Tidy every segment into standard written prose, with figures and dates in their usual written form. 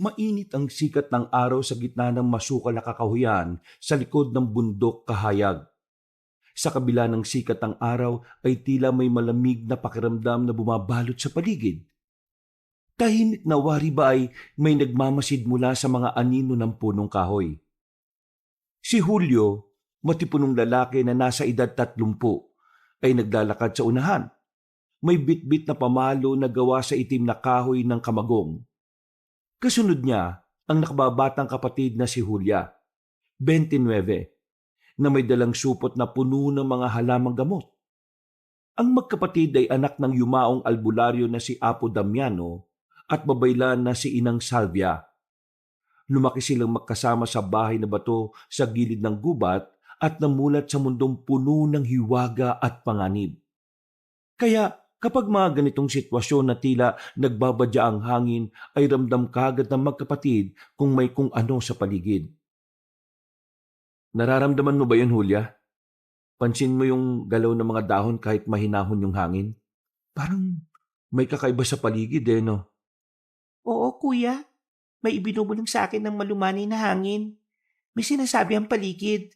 Mainit ang sikat ng araw sa gitna ng masukal na kakahuyan sa likod ng bundok kahayag. Sa kabila ng sikat ng araw ay tila may malamig na pakiramdam na bumabalot sa paligid. Tahimik na wari ba ay may nagmamasid mula sa mga anino ng punong kahoy. Si Julio, matipunong lalaki na nasa edad 30, ay naglalakad sa unahan. May bitbit na pamalo na gawa sa itim na kahoy ng kamagong. Kasunod niya ang nakababatang kapatid na si Julia, 29, na may dalang supot na puno ng mga halamang gamot. Ang magkapatid ay anak ng yumaong albularyo na si Apo Damiano at babaylan na si Inang Salvia. Lumaki silang magkasama sa bahay na bato sa gilid ng gubat at namulat sa mundong puno ng hiwaga at panganib. Kaya kapag mga ganitong sitwasyon na tila nagbabadya ang hangin ay ramdam kagad ng magkapatid kung may kung ano sa paligid. Nararamdaman mo ba yun, Julia? Pansin mo yung galaw ng mga dahon kahit mahinahon yung hangin? Parang may kakaiba sa paligid no? Oo, kuya. May ibinubulong sa akin ng malumanay na hangin. May sinasabi ang paligid.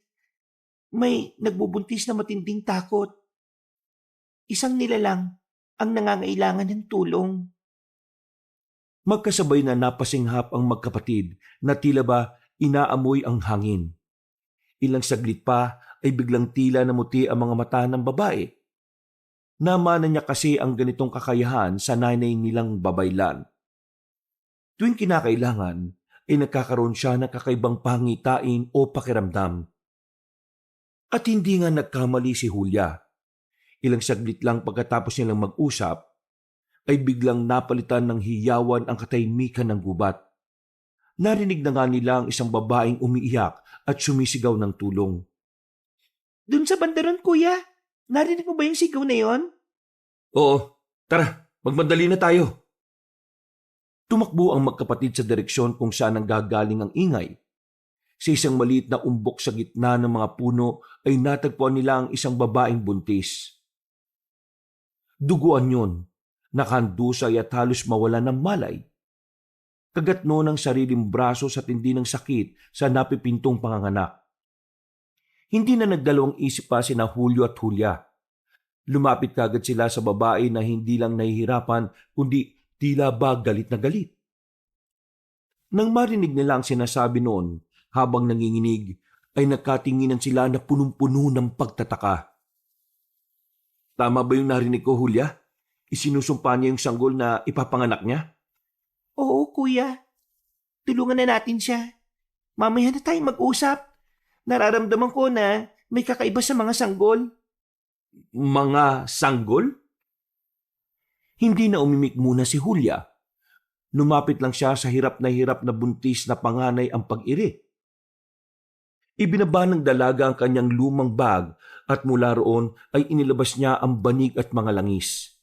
May nagbubuntis na matinding takot. Isang nilalang ang nangangailangan ng tulong. Magkasabay na napasinghap ang magkapatid na tila ba inaamoy ang hangin. Ilang saglit pa ay biglang tila namuti ang mga mata ng babae. Namana niya kasi ang ganitong kakayahan sa nanay nilang babaylan. Tuwing kinakailangan ay nagkakaroon siya ng kakaibang pangitain o pakiramdam. At hindi nga nagkamali si Julia. Ilang saglit lang pagkatapos nilang mag-usap, ay biglang napalitan ng hiyawan ang katahimikan ng gubat. Narinig na nga nila ang isang babaeng umiiyak at sumisigaw ng tulong. Doon sa bandaron, kuya. Narinig mo ba yung sigaw na yon? Oo, tara, magmadali na tayo. Tumakbo ang magkapatid sa direksyon kung saan nanggagaling ang ingay. Sa isang maliit na umbok sa gitna ng mga puno ay natagpuan nila ang isang babaeng buntis. Duguan yun, nakandusay at halos mawala ng malay. Kagat noon ang sariling braso sa tindi ng sakit sa napipintong panganganak. Hindi na nagdalawang isip pa sina Julio at Julia. Lumapit kagad sila sa babae na hindi lang nahihirapan kundi tila ba galit na galit. Nang marinig nila ang sinasabi noon habang nanginginig ay nagkatinginan sila na punong-puno ng pagtataka. Tama ba yung narinig ko, Julia? Isinusumpa niya yung sanggol na ipapanganak niya? Oo, kuya. Tulungan na natin siya. Mamaya na tayo mag-usap. Nararamdaman ko na may kakaiba sa mga sanggol. Mga sanggol? Hindi na umimik muna si Julia. Lumapit lang siya sa hirap na buntis na panganay ang pag-iri. Ibinaba ng dalaga ang kanyang lumang bag at mula roon ay inilabas niya ang banig at mga langis.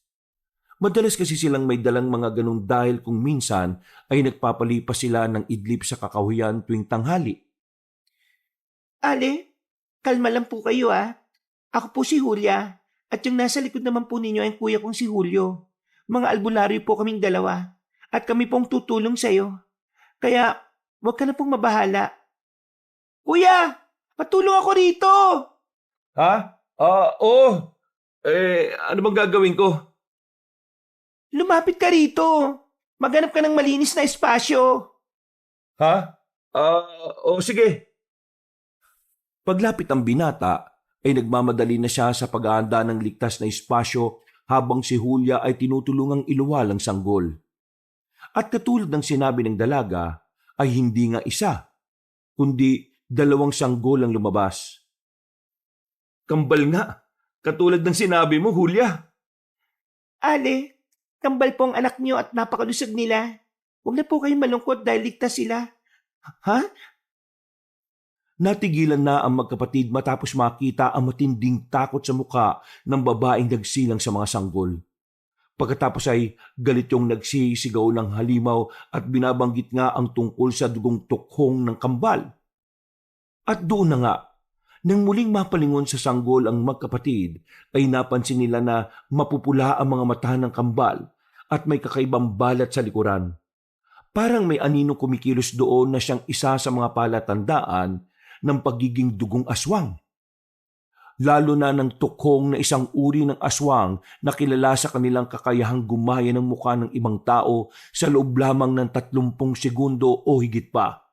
Madalas kasi silang may dalang mga ganun dahil kung minsan ay nagpapalipas sila ng idlip sa kakahuyan tuwing tanghali. Ale, kalma lang po kayo Ako po si Julia at yung nasa likod naman po ninyo ay kuya kong si Julio. Mga albularyo po kaming dalawa at kami pong tutulong sa'yo. Kaya huwag ka na pong mabahala. Kuya, patulong ako rito! Ha? Oo. Ano bang gagawin ko? Lumapit ka rito. Maghanap ka ng malinis na espasyo. Ha? Sige. Paglapit ng binata, ay nagmamadali na siya sa pag-aanda ng ligtas na espasyo habang si Julia ay tinutulungang iluwal ang sanggol. At katulad ng sinabi ng dalaga, ay hindi nga isa, kundi 2 sanggol ang lumabas. Kambal nga, katulad ng sinabi mo, Julia. Ale, kambal po ang anak niyo at napakalusog nila. Huwag na po kayong malungkot dahil ligtas sila. Ha? Natigilan na ang magkapatid matapos makita ang matinding takot sa mukha ng babaeng nagsilang sa mga sanggol. Pagkatapos ay galit yung nagsisigaw ng halimaw at binabanggit nga ang tungkol sa dugong tukhong ng kambal. At doon na nga, nang muling mapalingon sa sanggol ang magkapatid, ay napansin nila na mapupula ang mga mata ng kambal at may kakaibang balat sa likuran. Parang may aninong kumikilos doon na siyang isa sa mga palatandaan ng pagiging dugong aswang. Lalo na ng tukhong na isang uri ng aswang na kilala sa kanilang kakayahang gumaya ng mukha ng ibang tao sa loob lamang ng 30 segundo o higit pa.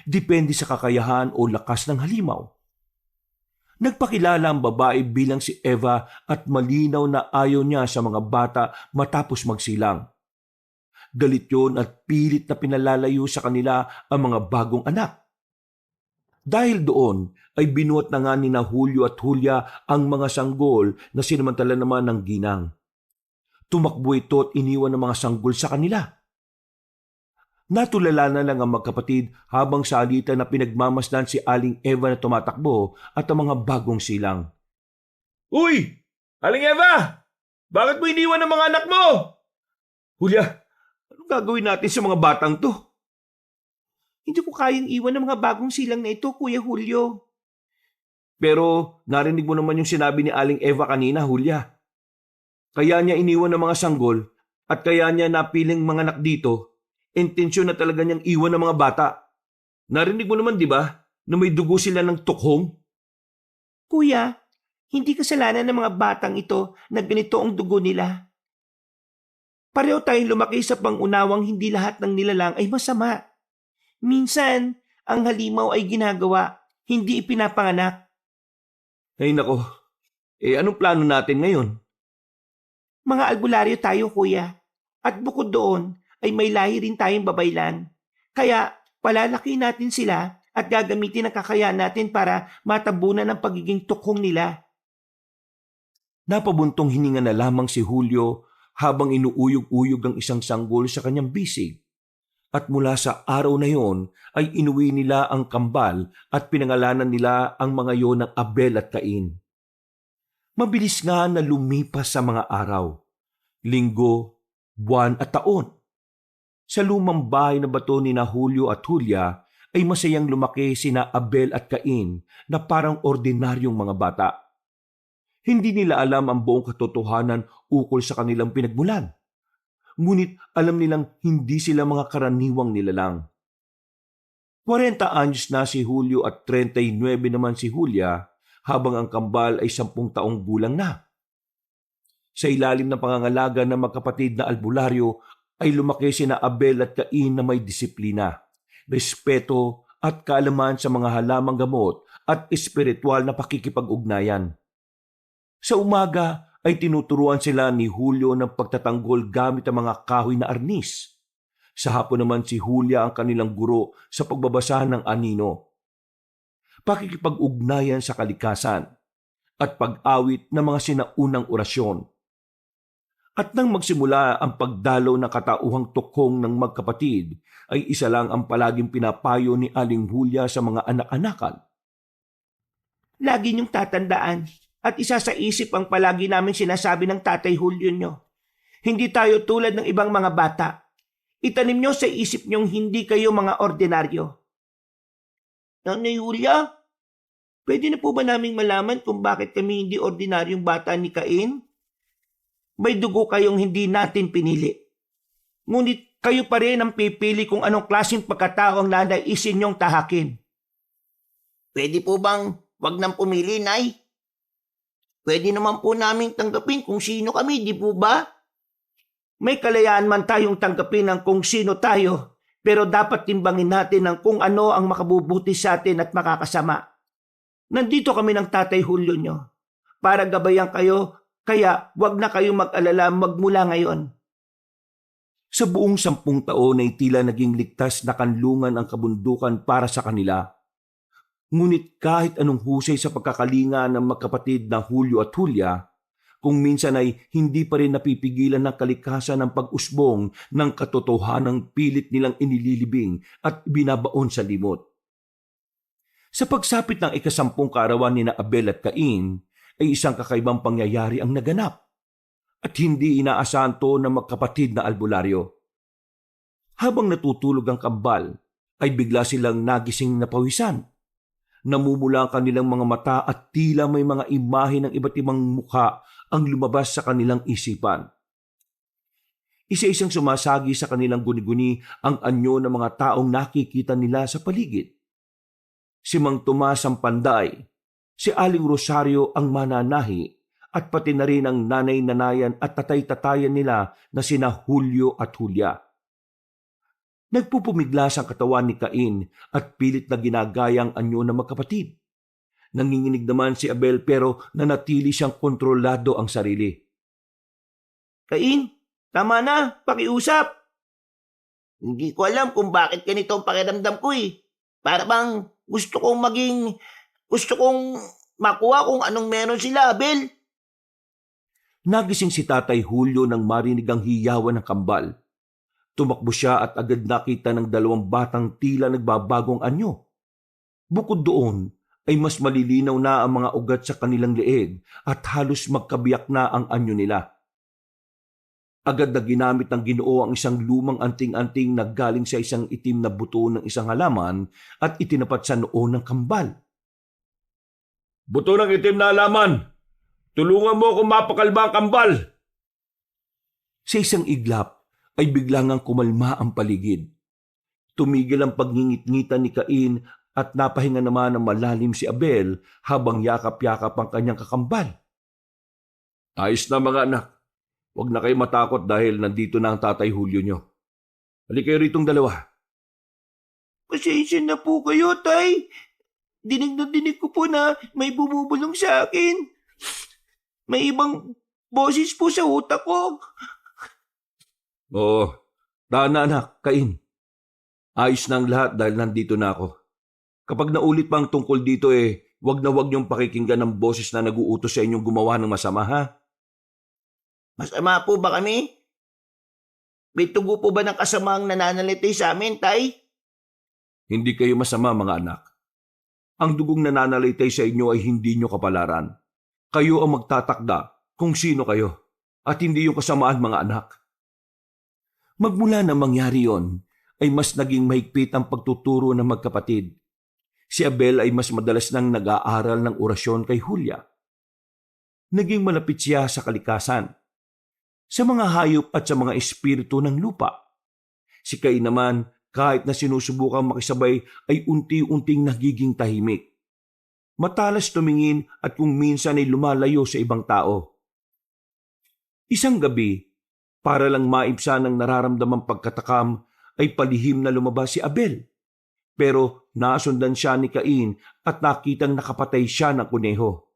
Depende sa kakayahan o lakas ng halimaw. Nagpakilala ang babae bilang si Eva at malinaw na ayaw niya sa mga bata matapos magsilang. Galit yun at pilit na pinalalayo sa kanila ang mga bagong anak. Dahil doon ay binuhat na nga ni na Julio at Julia ang mga sanggol na sinamantala naman ng ginang. Tumakbo ito at iniwan ng mga sanggol sa kanila. Natulala na lang ang magkapatid habang sa alitan na pinagmamasdan si Aling Eva na tumatakbo at ang mga bagong silang. Uy! Aling Eva! Bakit mo iniwan ang mga anak mo? Julia, anong gagawin natin sa mga batang to? Hindi ko kayang iwan ng mga bagong silang na ito, Kuya Julio. Pero narinig mo naman yung sinabi ni Aling Eva kanina, Julia. Kaya niya iniwan ng mga sanggol at kaya niya napiling mga anak dito. Intensyon na talaga niyang iwan ng mga bata. Narinig mo naman, di ba, na may dugo sila ng tukhong? Kuya, hindi kasalanan ng mga batang ito na ganito ang dugo nila. Pareho tayong lumaki sa pangunawang hindi lahat ng nilalang ay masama. Minsan, ang halimaw ay ginagawa, hindi ipinapanganak. Ay nako, anong plano natin ngayon? Mga albularyo tayo, kuya. At bukod doon, ay may lahi rin tayong babaylan. Kaya, palalaki natin sila at gagamitin ang kakayahan natin para matabunan ang pagiging tukhong nila. Napabuntong hininga na lamang si Julio habang inuuyog-uyog ang isang sanggol sa kanyang bisig. At mula sa araw na yon ay inuwi nila ang kambal at pinangalanan nila ang mga yon ng Abel at Cain. Mabilis nga na lumipas sa mga araw, linggo, buwan at taon. Sa lumang bahay na bato ni na Julio at Julia ay masayang lumaki sina Abel at Cain na parang ordinaryong mga bata. Hindi nila alam ang buong katotohanan ukol sa kanilang pinagmulan. Ngunit alam nilang hindi sila mga karaniwang nilalang. 40 anyos na si Julio at 39 naman si Julia habang ang kambal ay 10 taong gulang na. Sa ilalim ng pangangalaga ng magkapatid na albularyo ay lumaki sina Abel at Cain na may disiplina, respeto at kaalaman sa mga halamang gamot at espiritual na pakikipag-ugnayan. Sa umaga ay tinuturuan sila ni Julio ng pagtatanggol gamit ang mga kahoy na arnis. Sa hapon naman si Julia ang kanilang guro sa pagbabasa ng anino. Pakikipag-ugnayan sa kalikasan at pag-awit ng mga sinaunang orasyon. At nang magsimula ang pagdalaw ng katauhang tukhong ng magkapatid, ay isa lang ang palaging pinapayo ni Aling Julia sa mga anak-anakan. Lagi niyong tatandaan at isa sa isip ang palagi namin sinasabi ng Tatay Julio nyo. Hindi tayo tulad ng ibang mga bata. Itanim nyo sa isip nyong hindi kayo mga ordinaryo. Nanay Julia, pwede na po ba naming malaman kung bakit kami hindi ordinaryong bata ni Cain? May dugo kayong hindi natin pinili. Ngunit kayo pa rin ang pipili kung anong klaseng pagkatao ang nanaisin nyong tahakin. Pwede po bang wag nang pumili, Nay? Pwede naman po naming tanggapin kung sino kami, di po ba? May kalayaan man tayong tanggapin ng kung sino tayo, pero dapat timbangin natin ang kung ano ang makabubuti sa atin at makakasama. Nandito kami ng Tatay Julio nyo para gabayan kayo, kaya wag na kayong mag-alala magmula ngayon. Sa buong 10 taon ay tila naging ligtas na kanlungan ang kabundukan para sa kanila. Ngunit kahit anong husay sa pagkakalinga ng magkapatid na Julio at Julia, kung minsan ay hindi pa rin napipigilan ng kalikasan ng pag-usbong ng katotohanang pilit nilang inililibing at binabaon sa limot. Sa pagsapit ng ika-10 kaarawan ni na Abel at Cain, ay isang kakaibang pangyayari ang naganap at hindi inaasahan to ng magkapatid na albularyo. Habang natutulog ang kambal, ay bigla silang nagising na pawisan. Namumula ang kanilang mga mata at tila may mga imahe ng iba't ibang mukha ang lumabas sa kanilang isipan. Isa-isang sumasagi sa kanilang guni-guni ang anyo ng mga taong nakikita nila sa paligid. Si Mang Tomas ang panday, si Aling Rosario ang mananahi, at pati na rin ang nanay-nanayan at tatay-tatayan nila na sina Julio at Julia. Nagpupumiglas ang katawan ni Cain at pilit na ginagayang anyo ng magkapatid. Nanginginig naman si Abel pero nanatili siyang kontrolado ang sarili. Cain, tama na, pakiusap. Hindi ko alam kung bakit ganito ang pakiramdam ko eh. Para bang gusto kong makuha kung anong meron sila, Abel. Nagising si Tatay Julio nang marinig ang hiyawan ng kambal. Tumakbo siya at agad nakita ng dalawang batang tila nagbabagong anyo. Bukod doon, ay mas malilinaw na ang mga ugat sa kanilang leeg at halos magkabiyak na ang anyo nila. Agad na ginamit ng Ginoo ang isang lumang anting-anting na galing sa isang itim na buto ng isang halaman at itinapat sa noo ng kambal. "Buto ng itim na halaman! Tulungan mo akong mapakalma ang kambal!" Sa isang iglap ay biglang ang kumalma ang paligid. Tumigil ang pagngingit-ngitan ni Cain at napahinga naman ng malalim si Abel habang yakap-yakap ang kanyang kakambal. "Ayos na mga anak. Huwag na kayo matakot dahil nandito na ang Tatay Julio nyo. Halika kayo ritong dalawa." Pasensya na po kayo, Tay. Dinig na dinig ko po na may bumubulong sa akin. May ibang boses po sa utak ko. "Oo, tahan na anak, Cain. Ayos na ang lahat dahil nandito na ako. Kapag naulit pa ang tungkol dito wag na wag niyong pakikinggan ng boses na nag-uutos sa inyong gumawa ng masama, ha?" Masama po ba kami? May tugo po ba ng kasamaang nananalitay sa amin, Tay? Hindi kayo masama mga anak. Ang dugong nananalitay sa inyo ay hindi nyo kapalaran. Kayo ang magtatakda kung sino kayo at hindi yung kasamaan mga anak. Magmula na mangyari yon, ay mas naging mahigpit ang pagtuturo ng magkapatid. Si Abel ay mas madalas nang nag-aaral ng orasyon kay Julia. Naging malapit siya sa kalikasan, sa mga hayop at sa mga espiritu ng lupa. Si Cain naman, kahit na sinusubukang makisabay, ay unti-unting nagiging tahimik. Matalas tumingin at kung minsan ay lumalayo sa ibang tao. Isang gabi, para lang maibsan ang nararamdamang pagkatakam, ay palihim na lumabas si Abel. Pero nasundan siya ni Cain at nakitang nakapatay siya ng kuneho.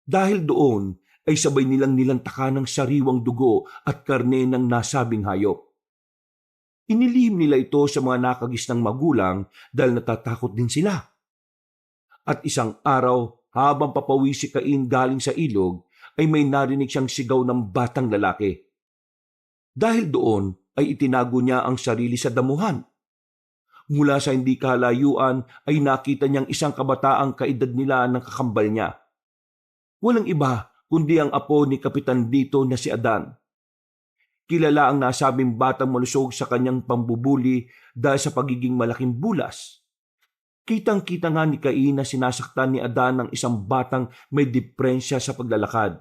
Dahil doon ay sabay nilang nilantakan ng sariwang dugo at karne ng nasabing hayop. Inilihim nila ito sa mga nakagisnang magulang dahil natatakot din sila. At isang araw, habang papawi si Cain galing sa ilog, ay may narinig siyang sigaw ng batang lalaki. Dahil doon ay itinago niya ang sarili sa damuhan. Mula sa hindi kalayuan ay nakita niyang isang kabataang kaedad nila ng kakambal niya. Walang iba kundi ang apo ni Kapitan Dito na si Adan. Kilala ang nasabing batang malusog sa kanyang pambubuli dahil sa pagiging malaking bulas. Kitang-kita nga ni Cain na sinasaktan ni Adan ng isang batang may deprensya sa paglalakad.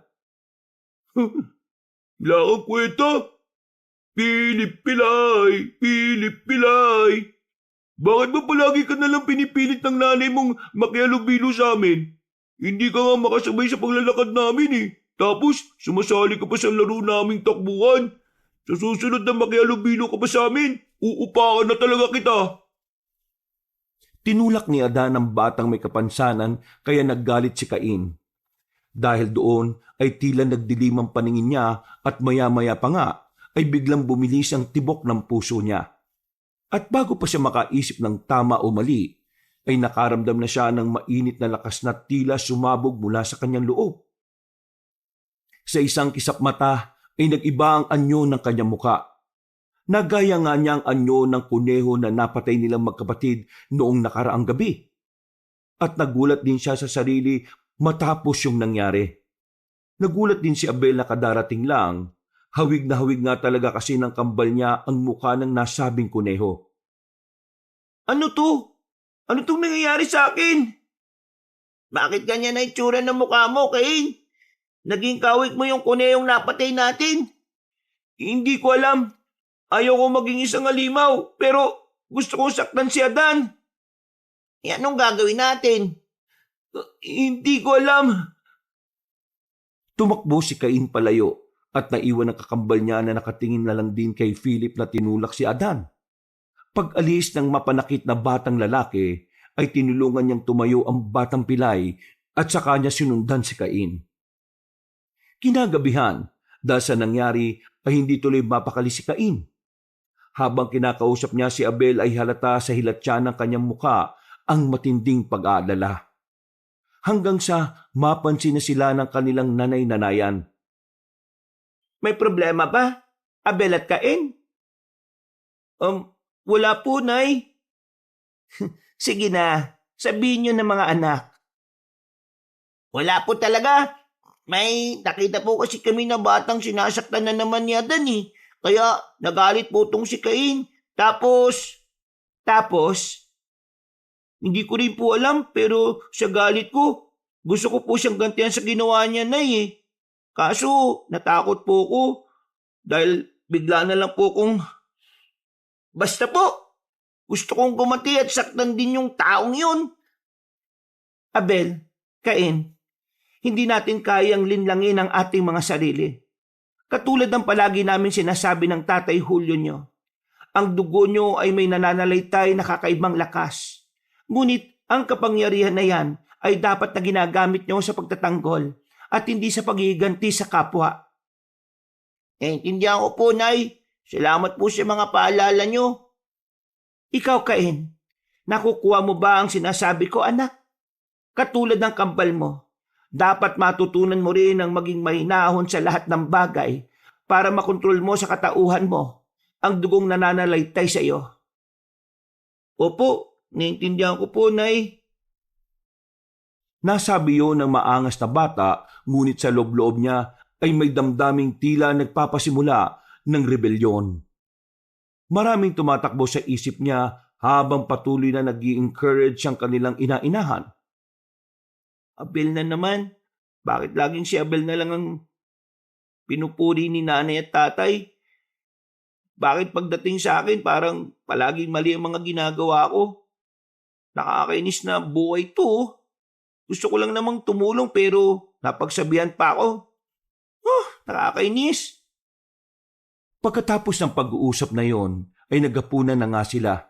"Wala kang kwenta! Pilip pilay! Pilip pilay! Bakit ba palagi ka nalang pinipilit ng nanay mong makihalubilo sa amin? Hindi ka nga makasabay sa paglalakad namin eh. Tapos sumasali ka pa sa laro naming takbuhan. Sa susunod na makihalubilo ka pa sa amin, uupakan na talaga kita." Tinulak ni Adan ang batang may kapansanan kaya naggalit si Cain. Dahil doon ay tila nagdilim ang paningin niya at maya-maya pa nga ay biglang bumilis ang tibok ng puso niya. At bago pa siya makaisip ng tama o mali, ay nakaramdam na siya ng mainit na lakas na tila sumabog mula sa kanyang loob. Sa isang kisap mata ay nag-iba ang anyo ng kanyang muka. Nagaya nga niya ang anyo ng kuneho na napatay nilang magkapatid noong nakaraang gabi. At nagulat din siya sa sarili matapos yung nangyari. Nagulat din si Abel na kadarating lang. Hawig na hawig nga talaga kasi ng kambal niya ang mukha ng nasabing kuneho. "Ano to? Ano tong nangyayari sa akin? Bakit ganyan na itsura ng mukha mo, Cain? Naging kawig mo yung kunehong napatay natin?" "Hindi ko alam. Ayaw ko maging isang halimaw, pero gusto kong saktan si Adan. Anong gagawin natin? Hindi ko alam. Tumakbo si Cain palayo at naiwan ang kakambal niya na nakatingin na lang din kay Philip na tinulak si Adan. Pag-alis ng mapanakit na batang lalaki, ay tinulungan niyang tumayo ang batang pilay at saka niya sinundan si Cain. Kinagabihan, dahil sa nangyari ay hindi tuloy mapakali si Cain. Habang kinakausap niya si Abel ay halata sa hilatya ng kanyang muka ang matinding pag-aalala. Hanggang sa mapansin na sila ng kanilang nanay-nanayan. May problema ba, Abel at Cain? Wala po, Nay. Sige na, sabihin niyo ng mga anak. Wala po talaga. May nakita po kasi kami na batang sinasaktan na naman ni Adan eh. Kaya nagalit po tong si Cain. Tapos, hindi ko rin po alam pero sa galit ko, gusto ko po siyang gantihan sa ginawa niya, Nay eh. Kaso natakot po ko dahil bigla na lang po kong, basta po, gusto kong gumanti at saktan din yung taong yun. Abel, Cain, hindi natin kayang linlangin ang ating mga sarili. Katulad ng palagi namin sinasabi ng Tatay Julio nyo, ang dugo nyo ay may nananalaytay na kakaibang lakas. Ngunit ang kapangyarihan na yan ay dapat na ginagamit nyo sa pagtatanggol at hindi sa pagiganti sa kapwa. Intindihan ko po, Nay. Salamat po sa mga paalala nyo. Ikaw, Cain, nakukuha mo ba ang sinasabi ko, anak? Katulad ng kambal mo, dapat matutunan mo rin ang maging mahinahon sa lahat ng bagay para makontrol mo sa katauhan mo ang dugong nananalaytay sa iyo. Opo, naiintindihan ko po, Nay. Nasabi yun ng maangas na bata, ngunit sa loob-loob niya ay may damdaming tila nagpapasimula ng rebelyon. Maraming tumatakbo sa isip niya habang patuloy na nag-i-encourage ang kanilang ina-inahan. Abel na naman. Bakit laging si Abel na lang ang pinupuri ni nanay at tatay? Bakit pagdating sa akin parang palaging mali ang mga ginagawa ko? Nakakainis na buhay to. Gusto ko lang namang tumulong pero napagsabihan pa ako. Nakakainis. Pagkatapos ng pag-uusap na yon, ay naghapunan na nga sila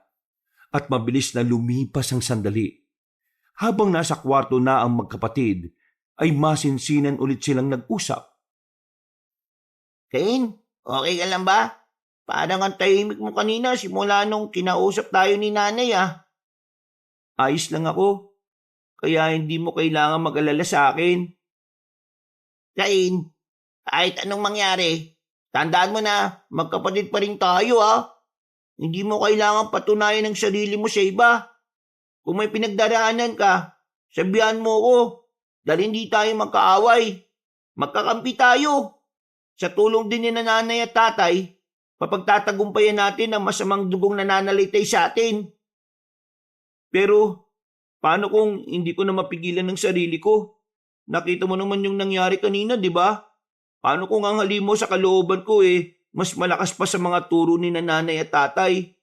at mabilis na lumipas ang sandali. Habang nasa kwarto na ang magkapatid, ay masinsinan ulit silang nag-usap. Cain, okay ka lang ba? Parang ang tahimik mo kanina simula nung kinausap tayo ni nanay ah. Ayos lang ako. Kaya hindi mo kailangan mag-alala sa akin. Cain, kahit anong mangyari, tandaan mo na magkapatid pa rin tayo ah. Hindi mo kailangan patunayan ang sarili mo sa iba. Kung may pinagdaraanan ka, sabihan mo ko dahil hindi tayo magkaaway. Magkakampi tayo. Sa tulong din ni nanay at tatay, papagtatagumpayan natin ang masamang dugong nananalitay sa atin. Pero, paano kung hindi ko na mapigilan ng sarili ko? Nakita mo naman yung nangyari kanina, di ba? Paano kung ang halimo sa kalooban ko mas malakas pa sa mga turo ni nanay at tatay?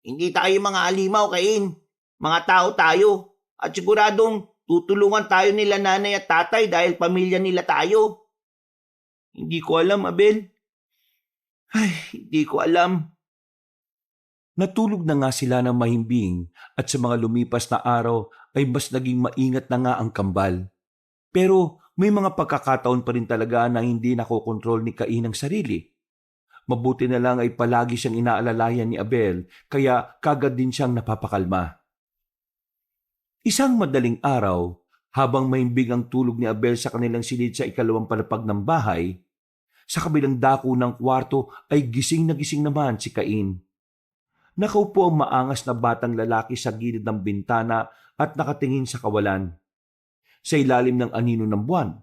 Hindi tayo mga alimaw, Cain. Mga tao tayo. At siguradong tutulungan tayo nila nanay at tatay dahil pamilya nila tayo. Hindi ko alam, Abel. Hindi ko alam. Natulog na nga sila ng mahimbing at sa mga lumipas na araw ay mas naging maingat na nga ang kambal. Pero may mga pagkakataon pa rin talaga na hindi nakokontrol ni Cain ang sarili. Mabuti na lang ay palagi siyang inaalalayan ni Abel kaya kagad din siyang napapakalma. Isang madaling araw, habang mahimbing ang tulog ni Abel sa kanilang silid sa ikalawang palapag ng bahay, sa kabilang dako ng kwarto ay gising na gising naman si Cain. Nakaupo ang maangas na batang lalaki sa gilid ng bintana at nakatingin sa kawalan. Sa ilalim ng anino ng buwan,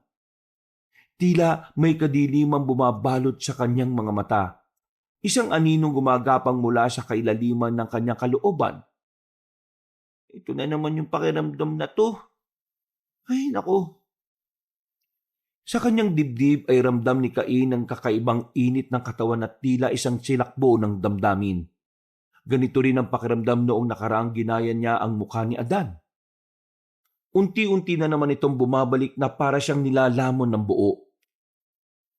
tila may kadilimang bumabalot sa kanyang mga mata. Isang aninong gumagapang mula sa kailaliman ng kanyang kalooban. Ito na naman yung pakiramdam na to. Ay, nako. Sa kanyang dibdib ay ramdam ni Cain ang kakaibang init ng katawan at tila isang silakbo ng damdamin. Ganito rin ang pakiramdam noong nakaraang ginaya niya ang mukha ni Adan. Unti-unti na naman itong bumabalik na para siyang nilalamon ng buo.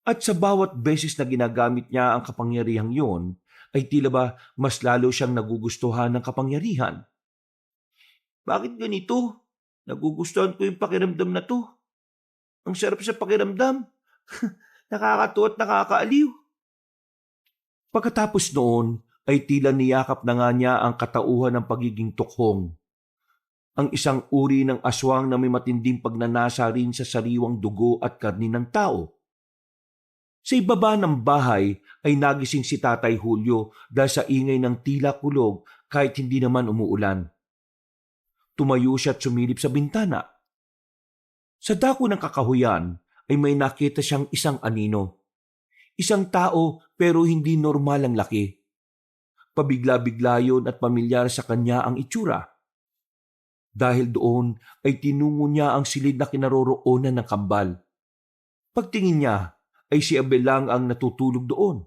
At sa bawat beses na ginagamit niya ang kapangyarihang yon, ay tila ba mas lalo siyang nagugustuhan ng kapangyarihan. Bakit ganito? Nagugustuhan ko yung pakiramdam na to. Ang sarap sa pakiramdam. Nakakatuwa at nakakaaliw. Pagkatapos noon, ay tila niyakap na nga niya ang katauhan ng pagiging tukhong. Ang isang uri ng aswang na may matinding pagnanasa rin sa sariwang dugo at karni ng tao. Sa ibaba ng bahay ay nagising si Tatay Julio dahil sa ingay ng tila kulog kahit hindi naman umuulan. Tumayo siya at sumilip sa bintana. Sa dako ng kakahuyan ay may nakita siyang isang anino. Isang tao pero hindi normal ang laki. Pabigla-bigla yun at pamilyar sa kanya ang itsura. Dahil doon ay tinungo niya ang silid na kinaroroonan ng kambal. Pagtingin niya ay si Abel lang ang natutulog doon.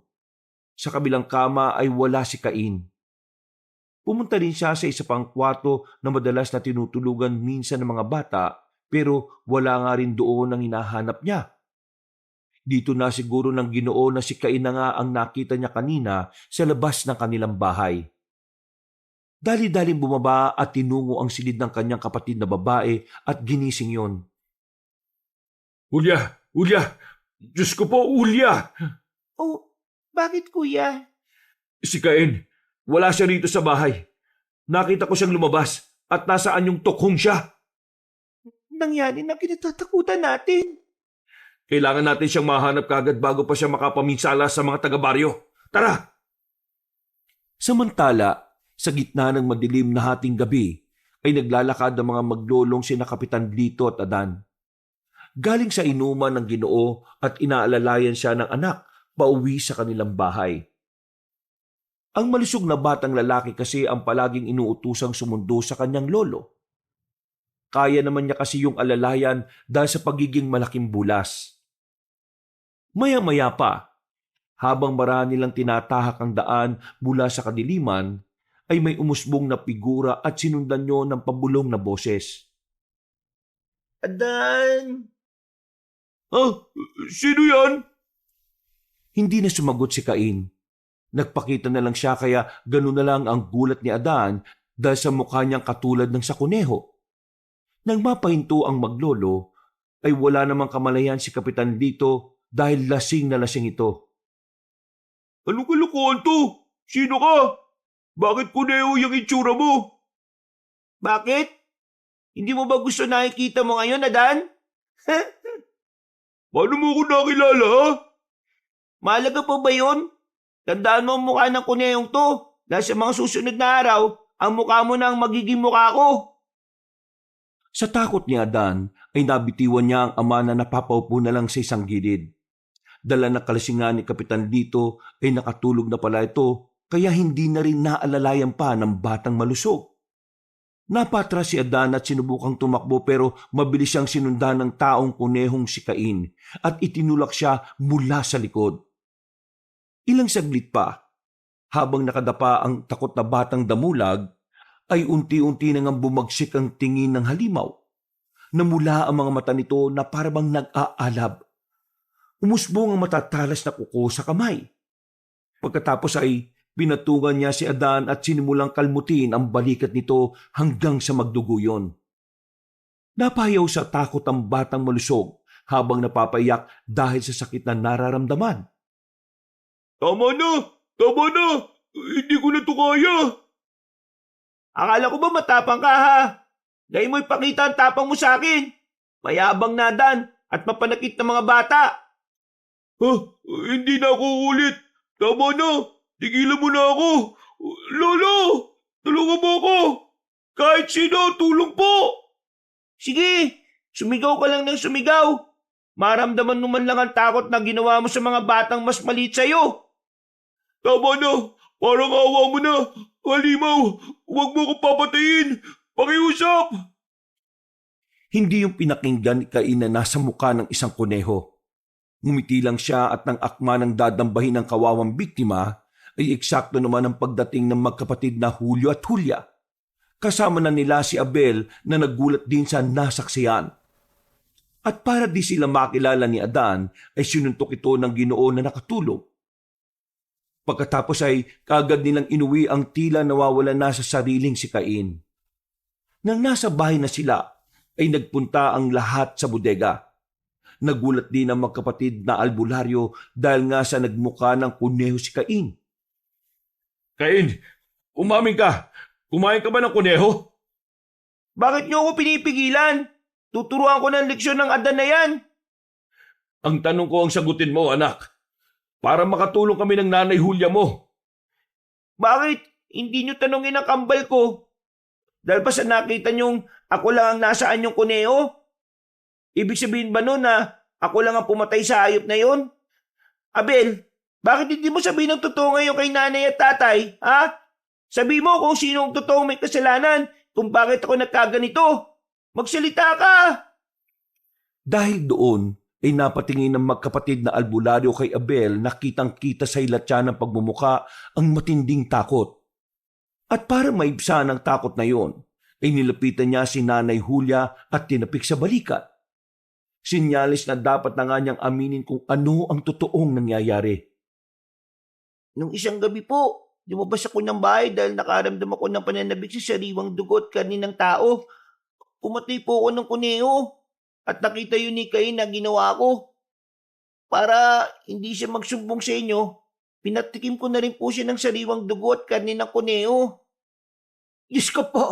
Sa kabilang kama ay wala si Cain. Pumunta rin siya sa isa pang kwarto na madalas na tinutulugan minsan ng mga bata pero wala nga rin doon ang hinahanap niya. Dito na siguro ng Ginoo na si Cain na nga ang nakita niya kanina sa labas ng kanilang bahay. Dali-daling bumaba at tinungo ang silid ng kanyang kapatid na babae at ginising yon. Ulya! Ulya! Diyos ko po, Ulya! Oh, bakit kuya? Si Cain, wala siya rito sa bahay. Nakita ko siyang lumabas at nasaan yung tukhong siya. Nangyari na kinatatakutan natin. Kailangan natin siyang mahanap kagad bago pa siya makapaminsala sa mga taga-baryo. Tara! Samantala, sa gitna ng madilim na hating gabi, ay naglalakad ang mga maglolong sina Kapitan Lito at Adan. Galing sa inuman ng Ginoo at inaalalayan siya ng anak pauwi sa kanilang bahay. Ang malusog na batang lalaki kasi ang palaging inuutusang sumundo sa kanyang lolo. Kaya naman niya kasi yung alalayan dahil sa pagiging malaking bulas. Maya-maya pa, habang marami nilang tinatahak ang daan mula sa kadiliman, ay may umusbong na figura at sinundan niyo ng pabulong na boses. Adan! Sino yan? Hindi na sumagot si Cain. Nagpakita na lang siya kaya ganun na lang ang gulat ni Adan dahil sa mukha niyang katulad ng sa kuneho. Nang mapahinto ang maglolo, ay wala namang kamalayan si Kapitan Lito dahil lasing na lasing ito. Anong kalokohan to? Sino ka? Bakit kuneho yung itsura mo? Bakit? Hindi mo ba gusto nakikita mo ngayon, Adan? Paano mo ko nakilala, ha? Mahalaga po ba yun? Tandaan mo ang mukha ng kuneyong to. Dahil sa mga susunod na araw, ang mukha mo na ang magiging mukha ko. Sa takot ni Adan ay nabitiwan niya ang ama na napapaupo na lang sa isang gilid. Dala na kalasingan ni Kapitan Lito ay nakatulog na pala ito kaya hindi na rin naalalayan pa ng batang malusog. Napatras si Adan at sinubukang tumakbo pero mabilis siyang sinundan ng taong kunehong si Cain at itinulak siya mula sa likod. Ilang saglit pa, habang nakadapa ang takot na batang damulag, ay unti-unti na ngang bumagsik ang tingin ng halimaw. Namula ang mga mata nito na parabang nag-aalab. Umusbong ang matatalas na kuko sa kamay. Pagkatapos ay pinatungan niya si Adan at sinimulang kalmutin ang balikat nito hanggang sa magdugo yun. Napayaw sa takot ang batang malusog habang napapayak dahil sa sakit na nararamdaman. Tama na! Tama na! Hindi ko na to kaya! Akala ko ba matapang ka, ha? Dahil mo ipakita ang tapang mo sa akin. Mayabang na, Adan, at mapanakit ng mga bata. Hindi na ako ulit! Tama na! Tigilan mo na ako! Lolo! Tulungan mo ako! Kahit sino, tulong po! Sige, sumigaw ka lang ng sumigaw. Maramdaman mo man lang ang takot na ginawa mo sa mga batang mas maliit sa'yo. Tama na! Parang awa mo na! Halimaw! Huwag mo ko papatayin! Pakiusap! Hindi yung pinakinggan ni Cain na nasa mukha ng isang kuneho. Ngumiti lang siya at nang akma ng dadambahin ng kawawang biktima, ay eksakto naman ang pagdating ng magkapatid na Julio at Julia. Kasama na nila si Abel na nagulat din sa nasaksiyan. At para di sila makilala ni Adan, ay sinuntok ito ng Ginoo na nakatulog. Pagkatapos ay kagad nilang inuwi ang tila nawawala na sa sariling si Cain. Nang nasa bahay na sila, ay nagpunta ang lahat sa bodega. Nagulat din ang magkapatid na albularyo dahil nga sa nagmukha ng kuneho si Cain. Cain, umamin ka. Kumain ka ba ng kuneho? Bakit niyo ako pinipigilan? Tuturuan ko ng leksyon ng Adan na yan. Ang tanong ko ang sagutin mo, anak. Para makatulong kami ng nanay Julia mo. Bakit hindi niyo tanongin ang kambal ko? Dahil ba sa nakita niyong ako lang ang nasaan yung kuneho? Ibig sabihin ba nun na ako lang ang pumatay sa hayop na yon? Abel, bakit hindi mo sabihin ang totoo ngayon kay nanay at tatay, ha? Sabi mo kung sino ang totoong may kasalanan, kung bakit ako nagkaganito. Magsalita ka! Dahil doon, ay napatingin ng magkapatid na albularyo kay Abel na kitang-kita sa ilatya ng pagmumuka ang matinding takot. At para maibsan ang takot na yon, ay nilapitan niya si Nanay Julia at tinapik sa balikat. Sinyalis na dapat na nga niyang aminin kung ano ang totoong nangyayari. Nung isang gabi po, lumabas ako ng bahay dahil nakaramdam ako ng pananabik sa sariwang dugo at karni ng tao. Pumatay po ako ng kuneho at nakita yun ni Cain na ginawa ko. Para hindi siya magsumbong sa inyo, pinatikim ko na rin po siya ng sariwang dugo at karni ng kuneho. Diyos ko po!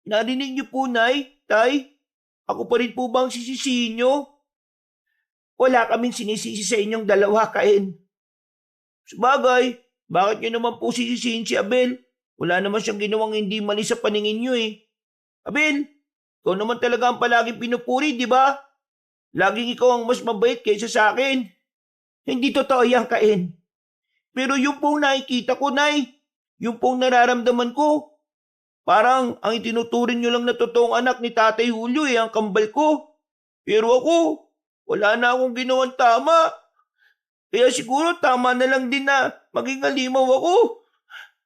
Narinig niyo po, Nay, Tay? Ako pa rin po ba ang sisisihin niyo? Wala kaming sinisisi sa inyong dalawa, Cain. Sabagay, bakit niyo naman po sisisihin si Abel? Wala naman siyang ginawang hindi mali sa paningin niyo eh. Abel, ikaw naman talaga ang palaging pinupuri, di ba? Laging ikaw ang mas mabait kaysa sa akin. Hindi totoo yan, Cain. Pero yung pong nakikita ko, Nay, yung pong nararamdaman ko, parang ang itinuturing niyo lang na totoong anak ni Tatay Julio ang kambal ko. Pero ako, wala na akong ginawang tama. Kaya siguro tama na lang din na maging alimaw ako.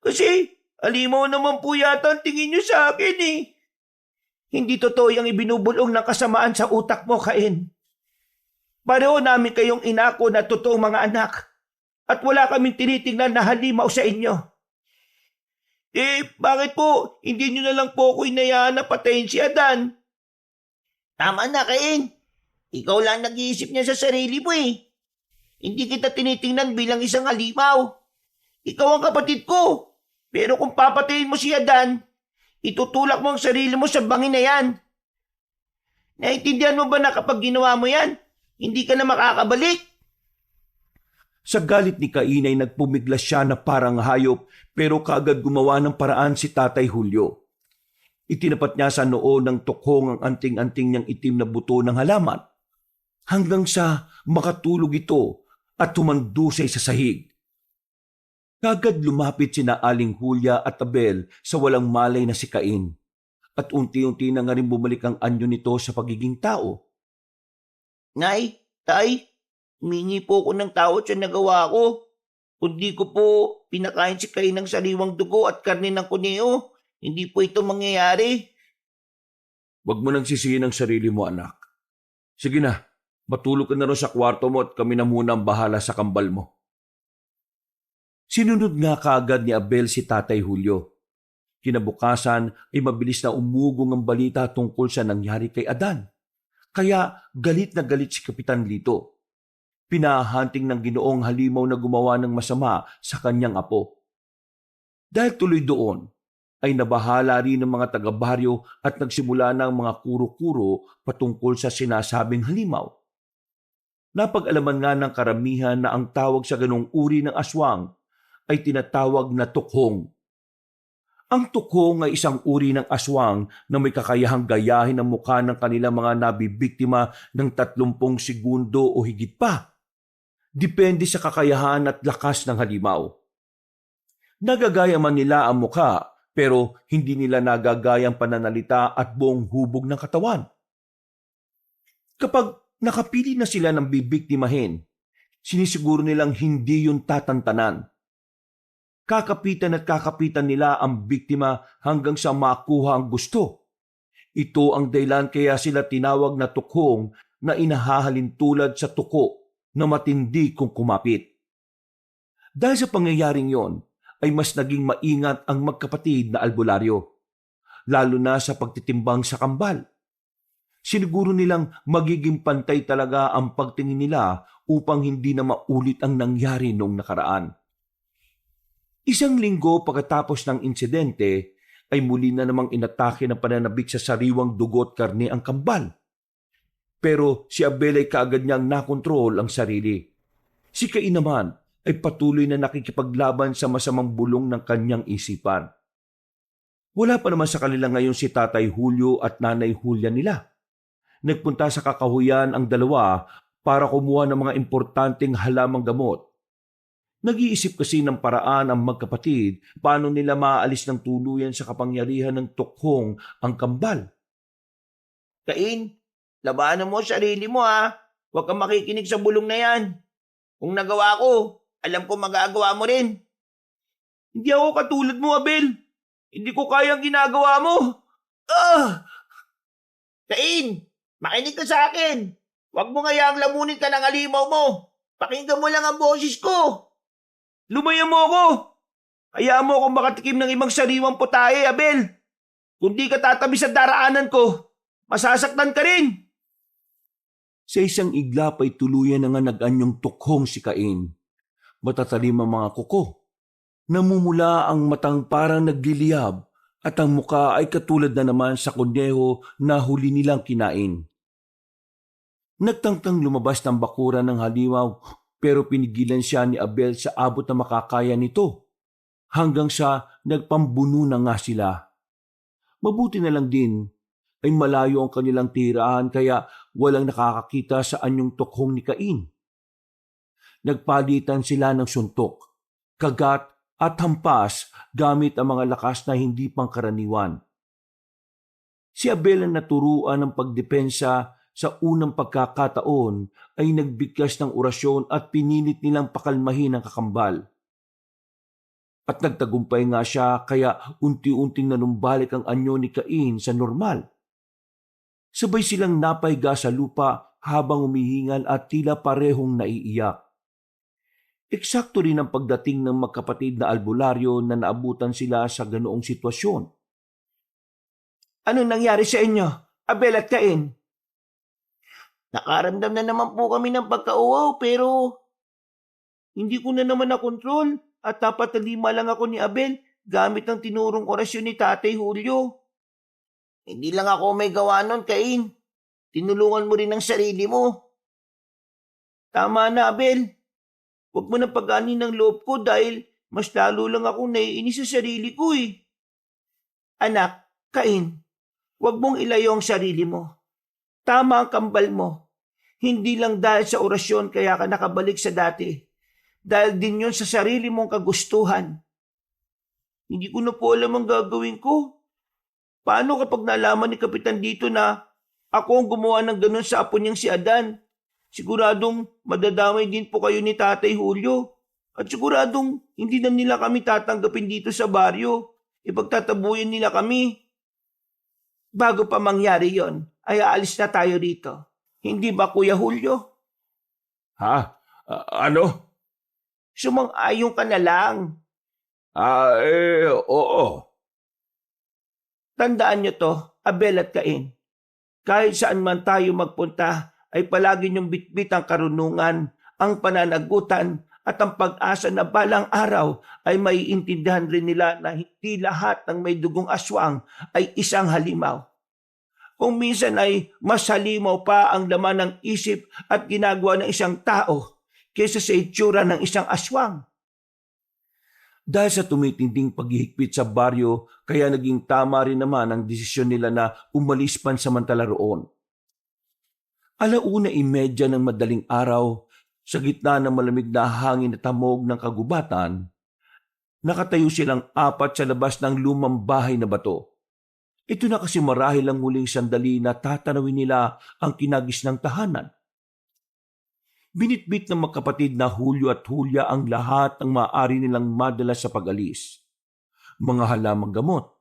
Kasi alimaw naman po yata ang tingin niyo sa akin eh. Hindi totoo yung ibinubulong ng kasamaan sa utak mo, Cain. Pareho namin kayong inako na totoong mga anak at wala kaming tinitingnan na halimaw sa inyo. Bakit po hindi niyo na lang po ako inayaan na patayin si Adan? Tama na, Cain. Ikaw lang nag-iisip niya sa sarili mo eh. Hindi kita tinitingnan bilang isang halimaw. Ikaw ang kapatid ko. Pero kung papatayin mo si Adan, itutulak mo ang sarili mo sa bangin na yan. Naintindihan mo ba na kapag ginawa mo yan, hindi ka na makakabalik? Sa galit ni Cain ay nagpumiglas siya na parang hayop pero kaagad gumawa ng paraan si Tatay Julio. Itinapat niya sa noo ng tukhong ang anting-anting niyang itim na buto ng halaman hanggang sa makatulog ito at tumandusay sa sahig. Kagad lumapit sina Aling Julia at Abel sa walang malay na si Cain at unti-unti na nga rin bumalik ang anyo nito sa pagiging tao. Nay, Tay, humingi po ako ng tawad sa nagawa ko. Kung di ko po pinakain si Cain ng sariwang dugo at karne ng kuneho, hindi po ito mangyayari. Huwag mo nang sisihin ang sarili mo, anak. Sige na, matulog ka na rin sa kwarto mo at kami na muna ang bahala sa kambal mo. Sinunod nga kaagad ni Abel si Tatay Julio. Kinabukasan ay mabilis na umugong ang balita tungkol sa nangyari kay Adan. Kaya galit na galit si Kapitan Lito. Pinahanting ng Ginoong halimaw na gumawa ng masama sa kanyang apo. Dahil tuloy doon, ay nabahala rin ng mga taga-baryo at nagsimula ng mga kuro-kuro patungkol sa sinasabing halimaw. Napag-alaman nga ng karamihan na ang tawag sa ganong uri ng aswang ay tinatawag na tukhong. Ang tukhong ay isang uri ng aswang na may kakayahang gayahin ang mukha ng kanilang mga nabibiktima ng 30 segundo o higit pa. Depende sa kakayahan at lakas ng halimaw. Nagagaya man nila ang mukha pero hindi nila nagagayang pananalita at buong hubog ng katawan. Kapag nakapili na sila ng bibiktimahin, sinisiguro nilang hindi yun tatantanan. Kakapitan at kakapitan nila ang biktima hanggang sa makuha ang gusto. Ito ang dahilan kaya sila tinawag na tukhong na inahahalin tulad sa tuko na matindi kung kumapit. Dahil sa pangyayaring yon, ay mas naging maingat ang magkapatid na albularyo, lalo na sa pagtitimbang sa kambal. Siniguro nilang magiging pantay talaga ang pagtingin nila upang hindi na maulit ang nangyari noong nakaraan. Isang linggo pagkatapos ng insidente, ay muli na namang inatake ng pananabik sa sariwang dugo at karne ang kambal. Pero si Abel ay kaagad niyang nakontrol ang sarili. Si Cain naman ay patuloy na nakikipaglaban sa masamang bulong ng kanyang isipan. Wala pa naman sa kanila ngayon si Tatay Julio at Nanay Julia nila. Nagpunta sa kakahuyan ang dalawa para kumuha ng mga importanteng halamang gamot. Nag-iisip kasi ng paraan ang magkapatid paano nila maaalis ng tuluyan sa kapangyarihan ng tukhong ang kambal. Cain, labanan mo sarili mo ha. Huwag kang makikinig sa bulong na yan. Kung nagawa ko, alam ko magagawa mo rin. Hindi ako katulad mo, Abel. Hindi ko kayang ginagawa mo. Cain, makinig ka sa akin. Huwag mo ngayang lamunin ka ng halimaw mo. Pakinggan mo lang ang boses ko. Lumaya mo ako. Hayaan mo akong makatikim ng ibang sariwang putahe, Abel. Kung di ka tatabi sa daraanan ko, masasaktan ka rin. Sa isang iglap ay tuluyan na nga nag-anyong tukhong si Cain. Matatalim ang mga kuko. Namumula ang matang parang nagliliyab at ang muka ay katulad na naman sa kunyeho na huli nilang kinain. Nagtangtang lumabas ng bakuran ng halimaw pero pinigilan siya ni Abel sa abot na makakaya nito hanggang sa nagpambuno na nga sila. Mabuti na lang din ay malayo ang kanilang tirahan kaya walang nakakakita sa anyong tukhong ni Cain. Nagpalitan sila ng suntok, kagat at hampas gamit ang mga lakas na hindi pangkaraniwan. Si Abel ang naturuan ng pagdepensa sa unang pagkakataon ay nagbigkas ng orasyon at pinilit nilang pakalmahin ang kakambal. At nagtagumpay nga siya kaya unti-unting nanumbalik ang anyo ni Cain sa normal. Sabay silang napahiga sa lupa habang umihingal at tila parehong naiiyak. Eksakto rin ang pagdating ng magkapatid na albularyo na naabutan sila sa ganoong sitwasyon. Anong nangyari sa inyo, Abel at Cain? Nakaramdam na naman po kami ng pagkauaw pero hindi ko na naman nakontrol at napatalima lang ako ni Abel gamit ang tinurong orasyon ni Tatay Julio. Hindi lang ako may gawa nun, Cain. Tinulungan mo rin ang sarili mo. Tama na, Abel. Huwag mo na pag-ani ng loob ko dahil mas lalo lang ako naiinis sa sarili ko eh. Anak, Cain, huwag mong ilayo ang sarili mo. Tama ang kambal mo. Hindi lang dahil sa orasyon kaya ka nakabalik sa dati. Dahil din yun sa sarili mong kagustuhan. Hindi ko na po alam ang gagawin ko. Paano kapag nalaman ni Kapitan dito na ako ang gumawa ng ganun sa apo niyang si Adan? Siguradong madadamay din po kayo ni Tatay Julio. At siguradong hindi na nila kami tatanggapin dito sa baryo. Ipagtatabuyan nila kami. Bago pa mangyari yon, ay aalis na tayo rito. Hindi ba, Kuya Julio? Ha? Ano? Sumang-ayon ka na lang. Oo. Tandaan niyo to, Abel at Cain. Kahit saan man tayo magpunta, ay palagi niyong bitbit ang karunungan, ang pananagutan, at ang pag-asa na balang araw ay maiintindihan rin nila na hindi lahat ng may dugong aswang ay isang halimaw. Kung minsan ay mas halimaw pa ang laman ng isip at ginagawa ng isang tao kaysa sa itsura ng isang aswang. Dahil sa tumitinding paghihigpit sa baryo, kaya naging tama rin naman ang desisyon nila na umalis pansamantala roon. 1:30 ng madaling araw, sa gitna ng malamig na hangin at hamog ng kagubatan, Nakatayo silang apat sa labas ng lumang bahay na bato. Ito na kasi marahil ang huling sandali na tatanawin nila ang kinagis ng tahanan. Binitbit ng magkapatid na Julio at Julia ang lahat ng maaari nilang madala sa pag-alis. Mga halamang gamot,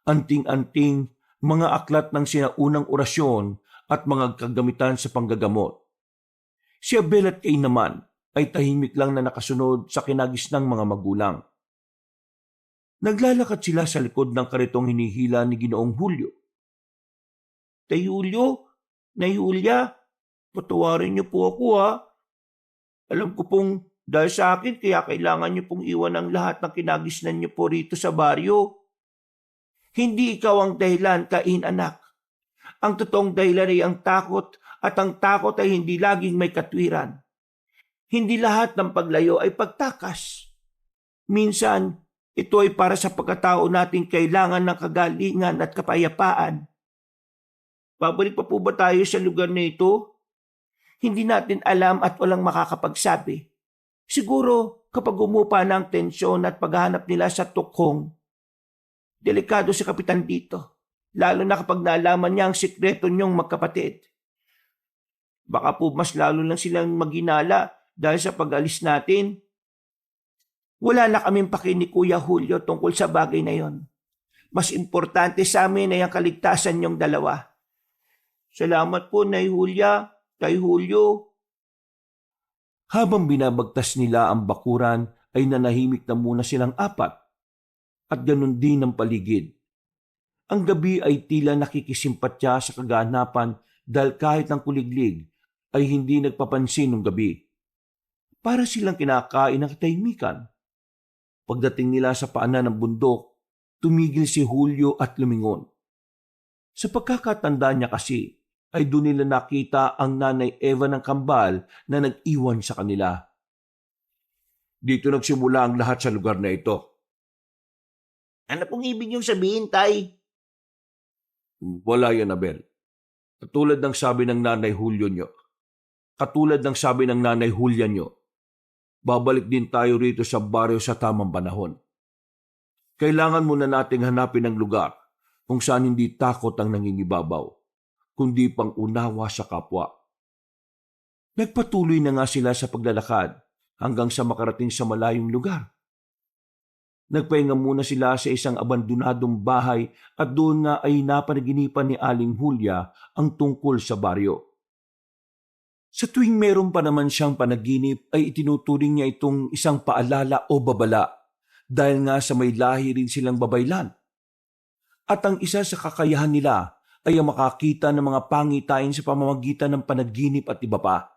anting-anting, mga aklat ng sinaunang orasyon at mga kagamitan sa panggagamot. Si Abel at Kay naman ay tahimik lang na nakasunod sa kinagis ng mga magulang. Naglalakad sila sa likod ng karitong hinihila ni Ginoong Julio. Tay Julio, Nay Julia, patawarin niyo po ako ha. Alam ko pong dahil sa akin kaya kailangan niyo pong iwan ang lahat ng kinagisnan niyo po rito sa baryo. Hindi ikaw ang dahilan, Cain anak. Ang totoong dahilan ay ang takot at ang takot ay hindi laging may katwiran. Hindi lahat ng paglayo ay pagtakas. Minsan, ito ay para sa pagkatao nating kailangan ng kagalingan at kapayapaan. Babalik pa po ba tayo sa lugar na ito? Hindi natin alam at walang makakapagsabi. Siguro kapag umupa na ang tensyon at paghahanap nila sa tukhong, delikado si Kapitan dito, lalo na kapag naalaman niya ang sikreto niyong magkapatid. Baka po mas lalo lang silang maginala dahil sa pag-alis natin. Wala na kaming paki ni Kuya Julio tungkol sa bagay na yon. Mas importante sa amin ay ang kaligtasan niyong dalawa. Salamat po, Nay Julia, Tay Julio. Habang binabagtas nila ang bakuran ay nanahimik na muna silang apat at ganun din ang paligid. Ang gabi ay tila nakikisimpatya sa kaganapan dahil kahit ang kuliglig ay hindi nagpapansin ng gabi. Para silang kinakain ng katahimikan. Pagdating nila sa paanan ng bundok, tumigil si Julio at lumingon. Sa pagkakatanda niya kasi, ay doon nila nakita ang Nanay Eva ng kambal na nag-iwan sa kanila. Dito nagsimula ang lahat sa lugar na ito. Ano pong ibig niyong sabihin, Tay? Wala yan, Abel. Katulad ng sabi ng Nanay Julio nyo. Katulad ng sabi ng Nanay Julia nyo. Babalik din tayo rito sa baryo sa tamang panahon. Kailangan muna nating hanapin ang lugar kung saan hindi takot ang nangingibabaw, kundi pang unawa sa kapwa. Nagpatuloy na nga sila sa paglalakad hanggang sa makarating sa malayong lugar. Nagpahinga muna sila sa isang abandonadong bahay at doon nga ay napanaginipan ni Aling Julia ang tungkol sa baryo. Sa tuwing meron pa naman siyang panaginip ay itinuturing niya itong isang paalala o babala dahil nga sa may lahi rin silang babaylan. At ang isa sa kakayahan nila ay ang makakita ng mga pangitain sa pamamagitan ng panaginip at iba pa.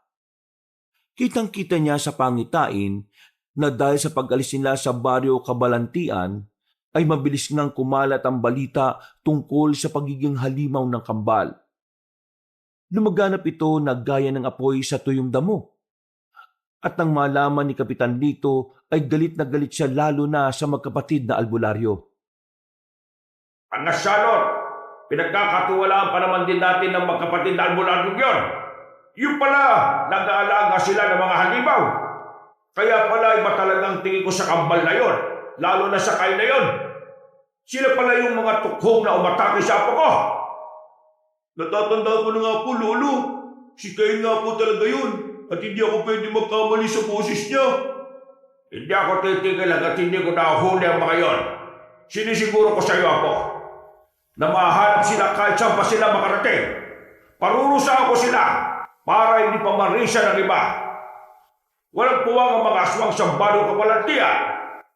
Kitang-kita niya sa pangitain na dahil sa pag-alis nila sa baryo Kabalantian ay mabilis ngang kumalat ang balita tungkol sa pagiging halimaw ng kambal. Lumaganap ito na gaya ng apoy sa tuyong damo. At nang malaman ni Kapitan Lito ay galit na galit siya lalo na sa magkapatid na albularyo. Ang nasalot, pinagkakatiwalaan pa naman din natin ng magkapatid na albularyo yun. Yung pala, nag-aalaga sila ng mga halimaw. Kaya pala iba talagang tingin ko sa kambal na yon, lalo na sa Kay na yon. Sila pala yung mga tukhong na umatake sa apo ko. Natatandaan ko na nga po, Lolo. Si Kay nga po talaga yun. At hindi ako pwede magkamali sa boses niya. Hindi ako titigil hanggat hindi ko nahuli ang mga yon. Sinisiguro ko sa iyo, Apo, na mahanap sila kahit saan pa sila makarating. Parurusa ako sila para hindi pa marisa ng iba. Walang puwang ang mga aswang sa baryo Kabalantian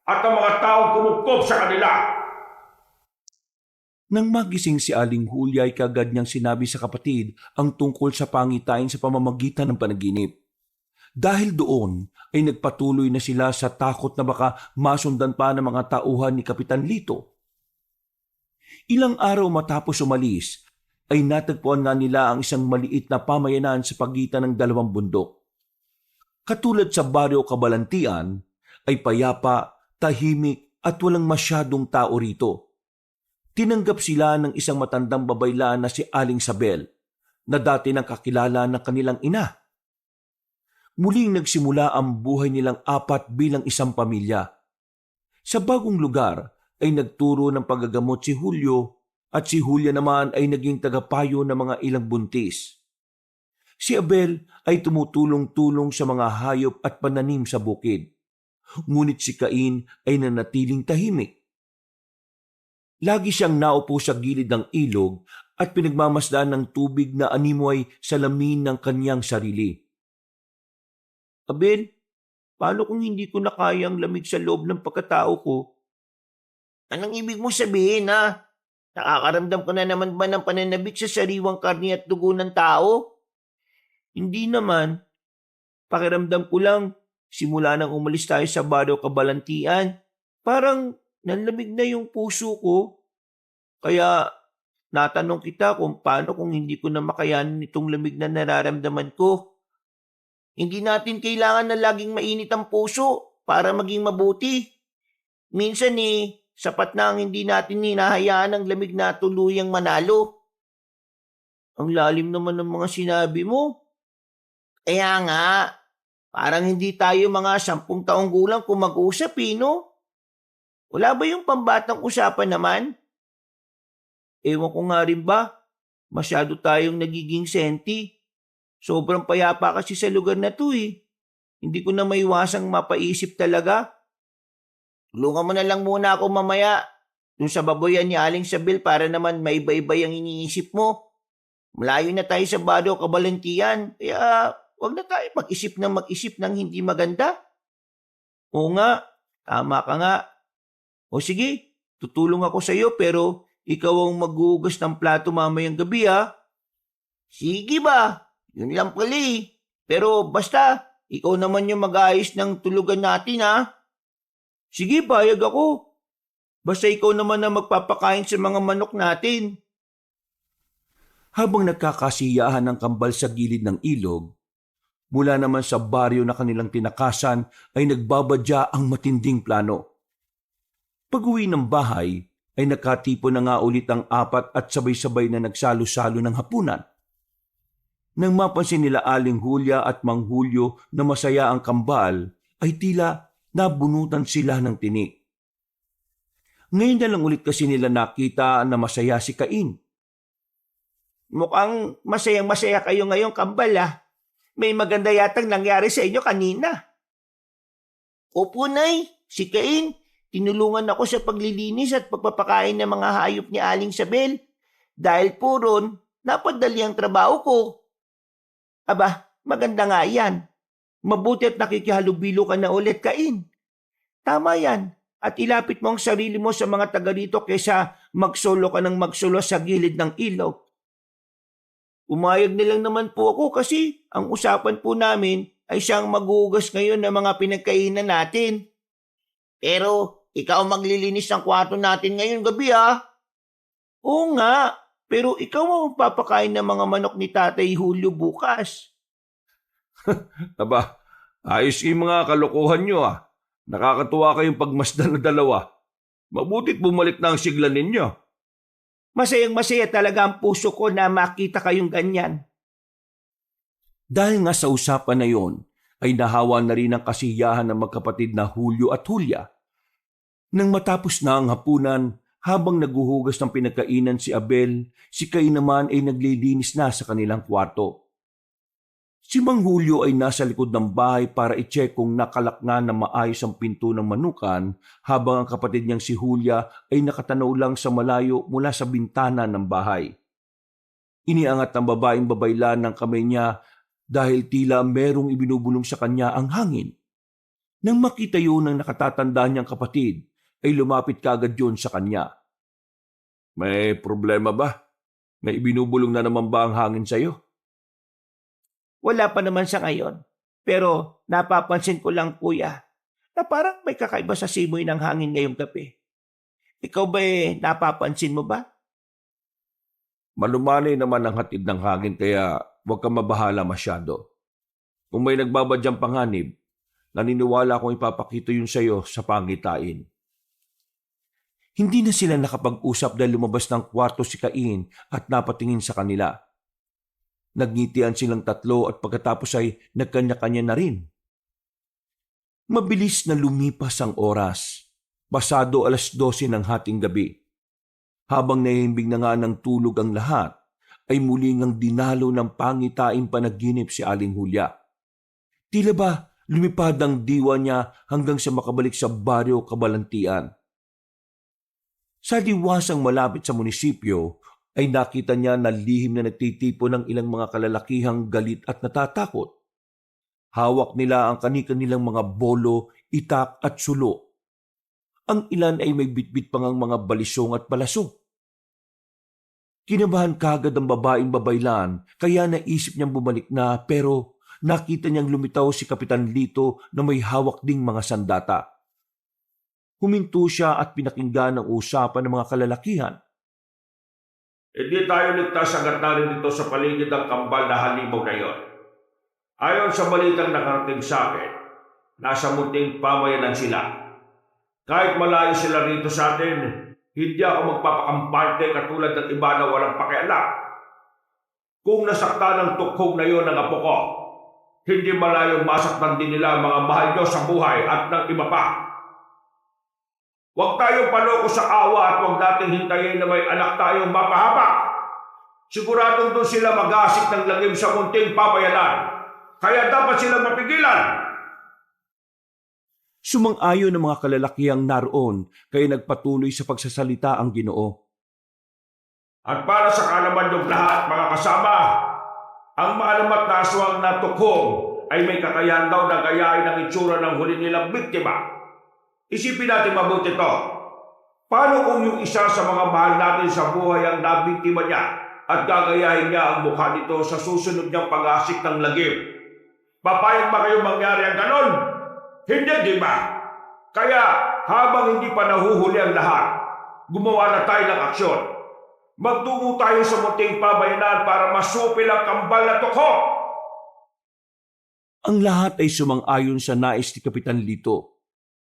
at ang mga taong kumupkop sa kanila. Nang magising si Aling Julia ay kagad niyang sinabi sa kapatid ang tungkol sa pangitain sa pamamagitan ng panaginip. Dahil doon ay nagpatuloy na sila sa takot na baka masundan pa ng mga tauhan ni Kapitan Lito. Ilang araw matapos umalis ay natagpuan nga nila ang isang maliit na pamayanan sa pagitan ng dalawang bundok. Katulad sa baryo Kabalantian ay payapa, tahimik at walang masyadong tao rito. Tinanggap sila ng isang matandang babaylaan na si Aling Sabel na dati nang kakilala ng kanilang ina. Muling nagsimula ang buhay nilang apat bilang isang pamilya. Sa bagong lugar ay nagturo ng paggagamot si Julio at si Julia naman ay naging tagapayo ng mga ilang buntis. Si Abel ay tumutulong-tulong sa mga hayop at pananim sa bukid. Ngunit si Cain ay nanatiling tahimik. Lagi siyang naupo sa gilid ng ilog at pinagmamasdan ng tubig na animoy sa lamin ng kanyang sarili. Abel, paano kung hindi ko na kayang lamig sa loob ng pagkatao ko? Anong ibig mo sabihin, ha? Nakakaramdam ko na naman ba ng pananabik sa sariwang karni at dugo ng tao? Hindi naman. Pakiramdam ko lang, simula nang umalis tayo sa Barrio Kabalantian, parang nanlamig na yung puso ko. Kaya natanong kita kung paano kung hindi ko na makayanan itong lamig na nararamdaman ko. Hindi natin kailangan na laging mainit ang puso para maging mabuti. Minsan sapat na ang hindi natin hinahayaan ng lamig na tuluyang manalo. Ang lalim naman ng mga sinabi mo. Kaya nga, parang hindi tayo mga 10 taong gulang kung mag-usap, no? Wala ba yung pambatang usapan naman? Ewan ko nga rin ba, masyado tayong nagiging senti. Sobrang payapa kasi sa lugar na to eh. Hindi ko na maiwasang mapaisip talaga. Tulungan mo na lang muna ako mamaya dun sa baboyan ni Aling Sabel para naman maiba-iba yung iniisip mo. Malayo na tayo sa Barrio Kabalantian, kaya wag na tayo mag-isip ng hindi maganda. Oo nga, tama ka nga. O sige, tutulong ako sa iyo pero ikaw ang maghuhugas ng plato mamayang gabi ha. Sige ba? Yun lang pala eh. Pero basta, ikaw naman yung mag-aayos ng tulugan natin ha. Sige, payag ako. Basta ikaw naman na magpapakain sa mga manok natin. Habang nagkakasiyahan ng kambal sa gilid ng ilog, mula naman sa baryo na kanilang tinakasan ay nagbabadya ang matinding plano. Pag-uwi ng bahay ay nakatipon na nga ulit ang 4 at sabay-sabay na nagsalo-salo ng hapunan. Nang mapansin nila Aling Julia at Mang Julio na masaya ang kambal, ay tila nabunutan sila ng tinik. Ngayon na lang ulit kasi nila nakita na masaya si Cain. Mukhang masayang-masaya kayo ngayong kambal ah. May maganda yatang nangyari sa inyo kanina. Opo, Nay. Si Cain, tinulungan ako sa paglilinis at pagpapakain ng mga hayop ni Aling Sabel. Dahil po ron, napadali ang trabaho ko. Aba, maganda nga yan. Mabuti at nakikihalubilo ka na ulit, Cain. Tama yan. At ilapit mo ang sarili mo sa mga taga rito kaysa magsolo ka ng magsolo sa gilid ng ilog. Umayag na lang naman po ako kasi ang usapan po namin ay siyang maghuhugas ngayon ng mga pinagkainan natin. Pero ikaw maglilinis ng kwarto natin ngayong gabi ha. Oo nga, pero ikaw ang papakain ng mga manok ni Tatay Julio bukas. Aba, ayos yung mga kalokohan nyo ah. Nakakatuwa kayong pagmasdan na dalawa. Mabuti't bumalik na ang sigla ninyo. Masayang-masaya talaga ang puso ko na makita kayong ganyan. Dahil nga sa usapan na yon, ay nahawa na rin ang kasiyahan ng magkapatid na Julio at Julia. Nang matapos na ang hapunan, habang naguhugas ng pinagkainan si Abel, si Cain naman ay naglilinis na sa kanilang kwarto. Si Mang Julio ay nasa likod ng bahay para i-check kung nakalak na maayos ang pinto ng manukan habang ang kapatid niyang si Julia ay nakatanaw lang sa malayo mula sa bintana ng bahay. Iniangat ng babaeng babaylan ng kamay niya dahil tila merong ibinubulong sa kanya ang hangin. Nang makita yun ng nakatatanda niyang kapatid, ay lumapit kagad yun sa kanya. May problema ba? May ibinubulong na naman ba ang hangin sa'yo? Wala pa naman sa ngayon. Pero napapansin ko lang, kuya, na parang may kakaiba sa simoy ng hangin ngayong gabi. Ikaw ba napapansin mo ba? Malumanay naman ang hatid ng hangin kaya huwag kang mabahala masyado. Kung may nagbabadyang panganib, naniniwala akong ipapakita yun sa'yo sa pangitain. Hindi na sila nakapag-usap dahil lumabas ng kwarto si Cain at napatingin sa kanila. Nagngitian silang tatlo at pagkatapos ay nagkanya-kanya na rin. Mabilis na lumipas ang oras. Pasado 12:00 ng hating gabi. Habang nahihimbing na nga ng tulog ang lahat, ay muli ngang dinalo ng pangitaing panaginip si Aling Hulya. Tila ba lumipad ang diwa niya hanggang sa makabalik sa baryo Kabalantian. Sa diwasang malapit sa munisipyo ay nakita niya na lihim na nagtitipo ng ilang mga kalalakihang galit at natatakot. Hawak nila ang kani-kanilang mga bolo, itak at sulo. Ang ilan ay may bitbit pang ang mga balisong at balaso. Kinabahan kagad ang babaeng babaylan kaya naisip niyang bumalik na pero nakita niyang lumitaw si Kapitan Lito na may hawak ding mga sandata. Huminto siya at pinakinggan ang usapan ng mga kalalakihan. Hindi tayo ligtas hanggat narin dito sa paligid ng kambal na halimaw na iyon. Ayon sa balitang nakarating sa akin, nasa munting pamayanan sila. Kahit malayo sila rito sa atin, hindi ako magpapakampante katulad ng iba na walang pakialam. Kung nasaktan ng tukhong na iyon ng apo ko, hindi malayong masaktan din nila ang mga mahal nyo sa buhay at ng iba pa. Huwag tayong paloko sa awa at huwag nating hintayin na may anak tayong mapahaba. Siguradong doon sila mag-asik ng lagim sa munting pabayanan. Kaya dapat silang mapigilan. Sumang-ayon ng mga kalalakihang naroon kaya nagpatuloy sa pagsasalita ang Ginoo. At para sa kaalaman ng lahat, mga kasama, ang maalamat na aswang na tukhong ay may kakayahan daw na gayahin ang itsura ng huli nilang biktima. Isipin natin mabuti ito. Paano kung yung isa sa mga mahal natin sa buhay ang nabiktima niya at gagayahin niya ang mukha nito sa susunod niyang pag-asik ng lagim? Papayag ba kayong mangyari ang ganon? Hindi, di ba? Kaya habang hindi pa nahuhuli ang lahat, gumawa na tayo ng aksyon. Magtungo tayo sa munting pabayanan para masupil ang kambal na tukho. Ang lahat ay sumang-ayon sa nais ni Kapitan Lito.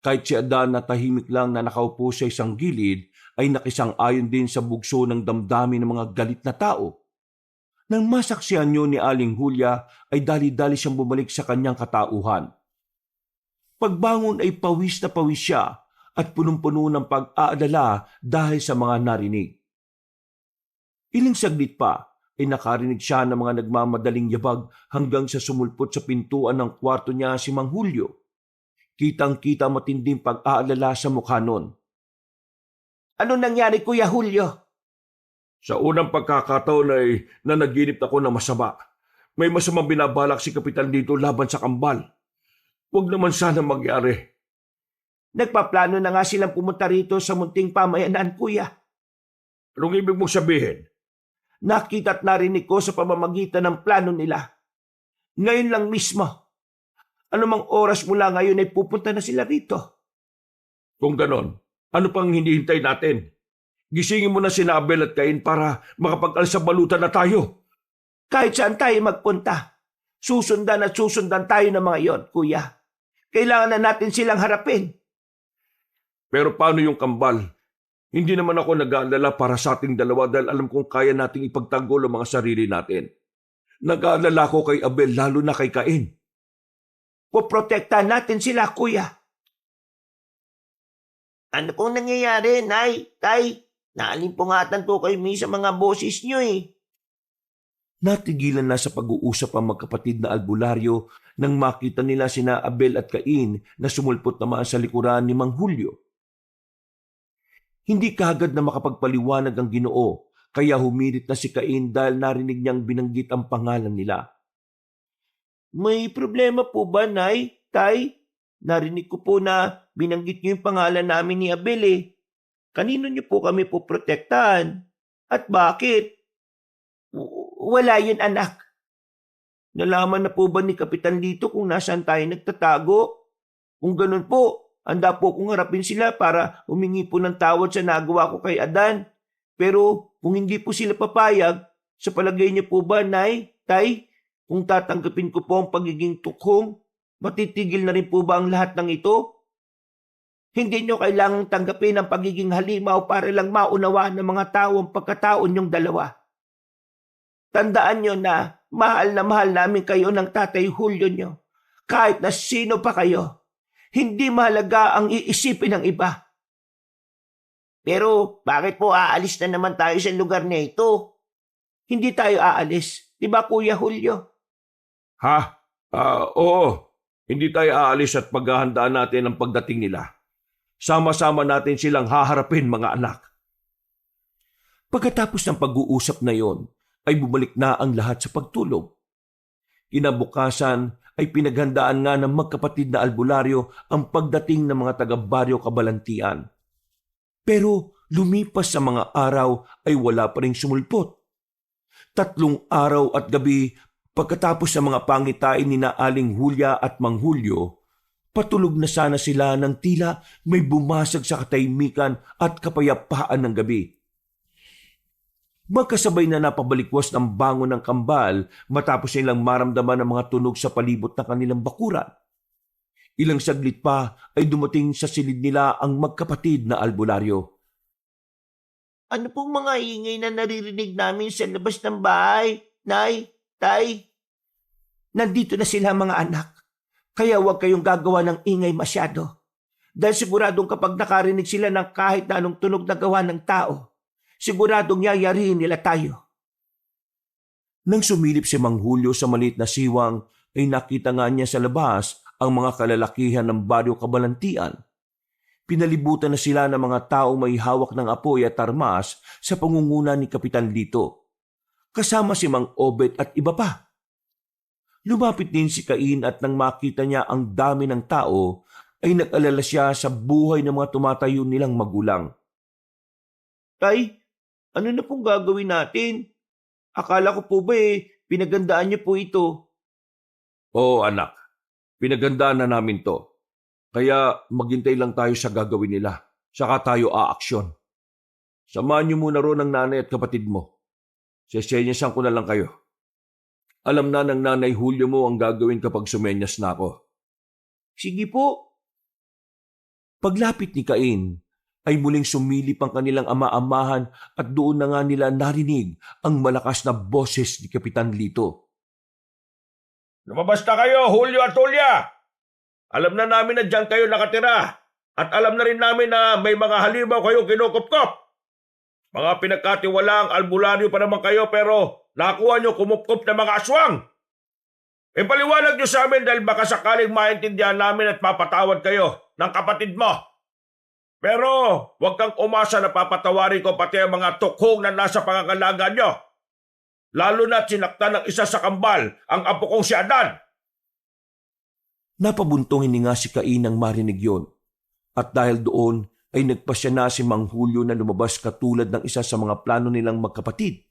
Kahit si Adan na tahimik lang na nakaupo sa isang gilid ay nakisang-ayon din sa bugso ng damdamin ng mga galit na tao. Nang masaksihan niyo ni Aling Hulya ay dali-dali siyang bumalik sa kanyang katauhan. Pagbangon ay pawis na pawis siya at punong-puno ng pag-aalala dahil sa mga narinig. Ilang saglit pa ay nakarinig siya ng mga nagmamadaling yabag hanggang sa sumulpot sa pintuan ng kwarto niya si Mang Julio. Kitang-kita matinding pag-aalala sa mukha nun. Ano nangyari, Kuya Julio? Sa unang pagkakataon ay nanaginip ako na masama. May masamang binabalak si Kapitan dito laban sa kambal. Huwag naman sana magyari. Nagpaplano na nga silang pumunta rito sa munting pamayanan, Kuya. Anong ibig mong sabihin? Nakita at narinig ko sa pamamagitan ng plano nila. Ngayon lang mismo. Anumang oras mula ngayon ay pupunta na sila rito. Kung ganon, ano pang hinihintay natin? Gisingin mo na si Abel at Cain para makapag-alsa balutan na tayo. Kahit saan tayo magpunta, susundan at susundan tayo ng mga iyon, Kuya. Kailangan na natin silang harapin. Pero paano yung kambal? Hindi naman ako nag-aalala para sa ating dalawa dahil alam kong kaya nating ipagtanggol ang mga sarili natin. Nag-aalala ko kay Abel lalo na kay Cain. Poprotektahan natin sila, Kuya. Ano pong nangyayari, Nay? Tay, naalimpungatan po kayo sa mga boses niyo eh. Natigilan na sa pag-uusap ang magkapatid na albularyo nang makita nila sina Abel at Cain na sumulpot naman sa likuran ni Mang Julio. Hindi kaagad na makapagpaliwanag ang Ginoo, kaya humirit na si Cain dahil narinig niyang binanggit ang pangalan nila. May problema po ba, Nay? Tay, narinig ko po na binanggit niyo yung pangalan namin ni Abel eh. Kanino niyo po kami poprotektahan? At bakit? Wala yun, anak. Nalaman na po ba ni Kapitan Lito kung nasaan tayo nagtatago? Kung ganun po, handa po kong harapin sila para humingi po ng tawad sa nagawa ko kay Adan. Pero kung hindi po sila papayag, sa palagay niyo po ba, Nay, Tay, kung tatanggapin ko po ang pagiging tukhong, matitigil na rin po ba ang lahat ng ito? Hindi niyo kailangang tanggapin ang pagiging halimaw para lang maunawaan ng mga tao ang pagkataon niyong dalawa. Tandaan niyo na mahal namin kayo ng Tatay Julio niyo. Kahit na sino pa kayo, hindi mahalaga ang iisipin ng iba. Pero bakit po aalis na naman tayo sa lugar na ito? Hindi tayo aalis. Di ba, Kuya Julio? Ha? Oo. Hindi tayo aalis at paghahandaan natin ang pagdating nila. Sama-sama natin silang haharapin, mga anak. Pagkatapos ng pag-uusap na yon, ay bumalik na ang lahat sa pagtulog. Kinabukasan ay pinaghandaan nga ng magkapatid na albularyo ang pagdating ng mga taga-baryo Kabalantian. Pero lumipas sa mga araw ay wala pa ring sumulpot. 3 araw at gabi pagkatapos ng mga pangitain ni na Aling Hulya at Mang Julio, patulog na sana sila ng tila may bumasag sa katahimikan at kapayapaan ng gabi. Magkasabay na napabalikwas ng bangon ng kambal matapos nilang maramdaman ang mga tunog sa palibot ng kanilang bakuran. Ilang saglit pa ay dumating sa silid nila ang magkapatid na albularyo. Ano pong mga ingay na naririnig namin sa labas ng bahay? Nay, Tay? Nandito na sila, mga anak. Kaya huwag kayong gagawa ng ingay masyado. Dahil siguradong kapag nakarinig sila ng kahit na anong tunog na gawa ng tao, siguradong yayarihin nila tayo. Nang sumilip si Mang Julio sa maliit na siwang, ay nakita nga niya sa labas ang mga kalalakihan ng baryo Kabalantian. Pinalibutan na sila ng mga taong may hawak ng apoy at armas sa pangunguna ni Kapitan Lito. Kasama si Mang Obet at iba pa. Lumapit din si Cain at nang makita niya ang dami ng tao, ay nag-alala siya sa buhay ng mga tumatayo nilang magulang. Tay, ano na pong gagawin natin? Akala ko po ba pinagandaan niyo po ito? Oo, anak. Pinagandaan na namin to. Kaya maghintay lang tayo sa gagawin nila. Saka tayo aaksyon. Samahan niyo muna ron ang nanay at kapatid mo. Sesenyasan ko na lang kayo. Alam na ng nanay Julio mo ang gagawin kapag sumenyas na ako. Sige po. Paglapit ni Cain, ay muling sumilip ang kanilang ama-amahan at doon na nga nila narinig ang malakas na boses ni Kapitan Lito. Lumabas na kayo, Julio at Julia! Alam na namin na dyan kayo nakatira at alam na rin namin na may mga halimaw kayong kinukupkop. Mga pinagkatiwalaang albularyo pa naman kayo pero nakuha nyo kumupkop na mga aswang. Ipaliwanag nyo sa amin dahil baka sakaling maintindihan namin at papatawad kayo ng kapatid mo. Pero huwag kang umasa na papatawarin ko pati ang mga tukhong na nasa pangangalaga nyo. Lalo na't sinaktan ng isa sa kambal ang apo kong si Adan. Napabuntong hininga si Cain nang marinig yon. At dahil doon ay nagpasya na si Mang Julio na lumabas katulad ng isa sa mga plano nilang magkapatid.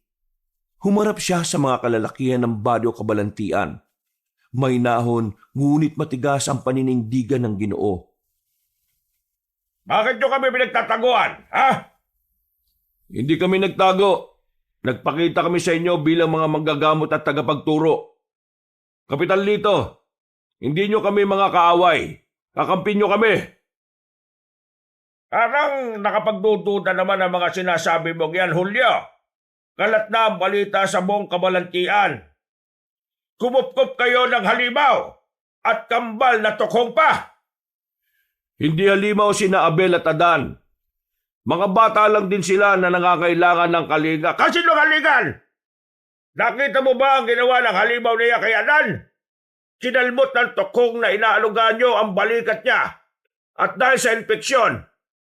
Humarap siya sa mga kalalakihan ng baryo Kabalantian. May nahon, ngunit matigas ang paninindigan ng Ginoo. Bakit nyo kami pinagtataguan, ha? Hindi kami nagtago. Nagpakita kami sa inyo bilang mga manggagamot at tagapagturo. Kapitan Lito, hindi nyo kami mga kaaway. Kakampin nyo kami. Parang nakapagdududa naman ang mga sinasabi mong yan, Julio. Kalat na ang balita sa buong Kabalantian. Kumupkup kayo ng halimaw at kambal na tukhong pa. Hindi halimaw sina Abel at Adan. Mga bata lang din sila na nangangailangan ng kalinga. Kasi kalingan! Nakita mo ba ang ginawa ng halimaw niya kay Adan? Sinalmot ng tukhong na inaalugan nyo ang balikat niya. At dahil sa infeksyon,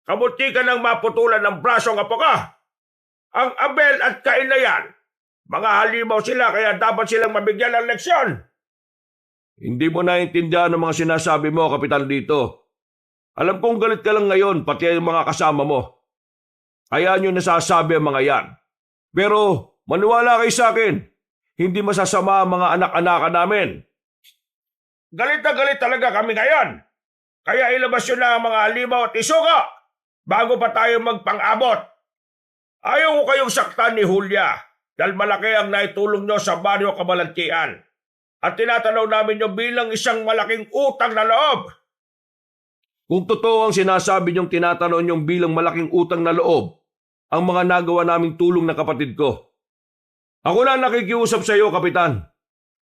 kamunti ka nang maputulan ng braso ng apo ka. Ang Abel at Cain na yan, mga halimaw sila kaya dapat silang mabigyan ng leksyon. Hindi mo naiintindihan ang mga sinasabi mo, Kapitan Lito. Alam kong galit ka lang ngayon, pati ang mga kasama mo. Kaya nyo nasasabi ang mga yan. Pero maniwala kayo sa akin, hindi masasama ang mga anak-anakan namin. Galit na galit talaga kami ngayon. Kaya ilabas nyo na ang mga halimaw at isuka bago pa tayo magpang-abot. Ayaw ko kayong saktan ni Julia dahil malaki ang naitulong nyo sa baryo Kabalantian. At tinatanaw namin nyo bilang isang malaking utang na loob. Kung totoo ang sinasabi niyong tinatanong niyong bilang malaking utang na loob, ang mga nagawa naming tulong na kapatid ko. Ako na nakikiusap sa iyo, Kapitan.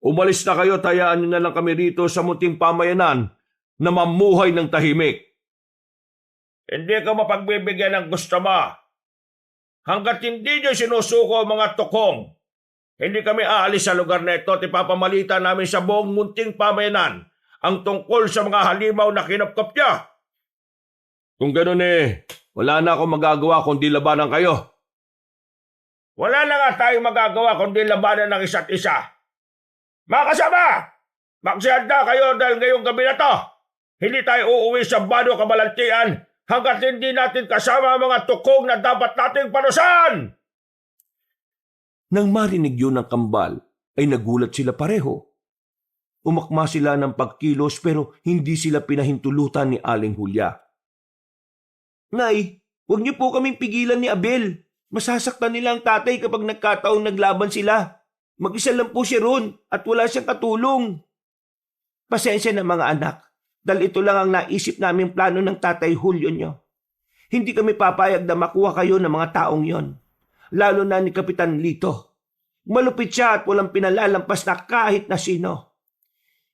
Umalis na kayo, tayaan niyo na lang kami rito sa munting pamayanan na mamuhay ng tahimik. Hindi ka mapagbibigyan ng gusto mo. Hanggat hindi nyo sinusuko ang mga tukong, hindi kami aalis sa lugar na ito at ipapamalitan namin sa buong munting pamayanan ang tungkol sa mga halimaw na kinapkap niya. Kung ganun wala na akong magagawa kundi labanan kayo. Wala na nga tayong magagawa kundi labanan ng isa't isa. Mga kasama, magsihanda kayo dahil ngayong gabi na to, hindi tayo uuwi sa Bano Kamalantian hanggat hindi natin kasama ang mga tukong na dapat nating parusahan. Nang marinig yun ng kambal, ay nagulat sila pareho. Umakma sila ng pagkilos pero hindi sila pinahintulutan ni Aling Hulya. Nay, huwag niyo po kaming pigilan ni Abel. Masasaktan nila ang tatay kapag nagkataong naglaban sila. Mag-isa lang po siya ron at wala siyang katulong. Pasensya na mga anak, dahil ito lang ang naisip naming plano ng tatay Julio nyo. Hindi kami papayag na makuha kayo ng mga taong yon. Lalo na ni Kapitan Lito. Malupit siya at walang pinalalampas na kahit na sino.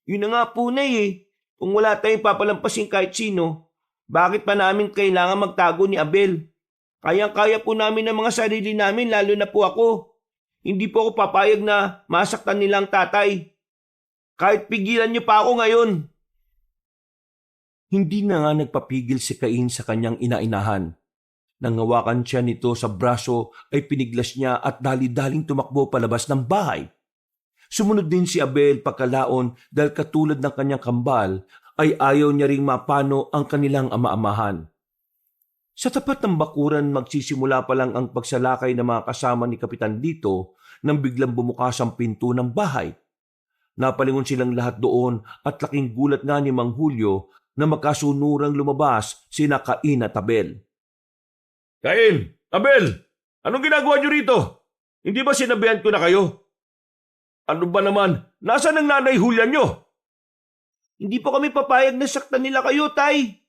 Yun na nga po, Nay. Kung wala tayong papalampasin kahit sino, bakit pa namin kailangan magtago ni Abel? Kayang-kaya po namin ang mga sarili namin, lalo na po ako. Hindi po ako papayag na masaktan nilang tatay. Kahit pigilan niyo pa ako ngayon. Hindi na nga nagpapigil si Cain sa kanyang inainahan. Nang hawakan siya nito sa braso ay piniglas niya at dali-daling tumakbo palabas ng bahay. Sumunod din si Abel pagkalaon dahil katulad ng kanyang kambal ay ayaw niya ring mapano ang kanilang ama-amahan. Sa tapat ng bakuran magsisimula pa lang ang pagsalakay ng mga kasama ni Kapitan Lito nang biglang bumukas ang pinto ng bahay. Napalingon silang lahat doon at laking gulat nga ni Mang Julio na magkasunurang lumabas sina Cain at Abel. Cain, Abel, anong ginagawa niyo rito? Hindi ba sinabihan ko na kayo? Ano ba naman? Nasaan ang nanay Julia niyo? Hindi po kami papayag na saktan nila kayo, Tay.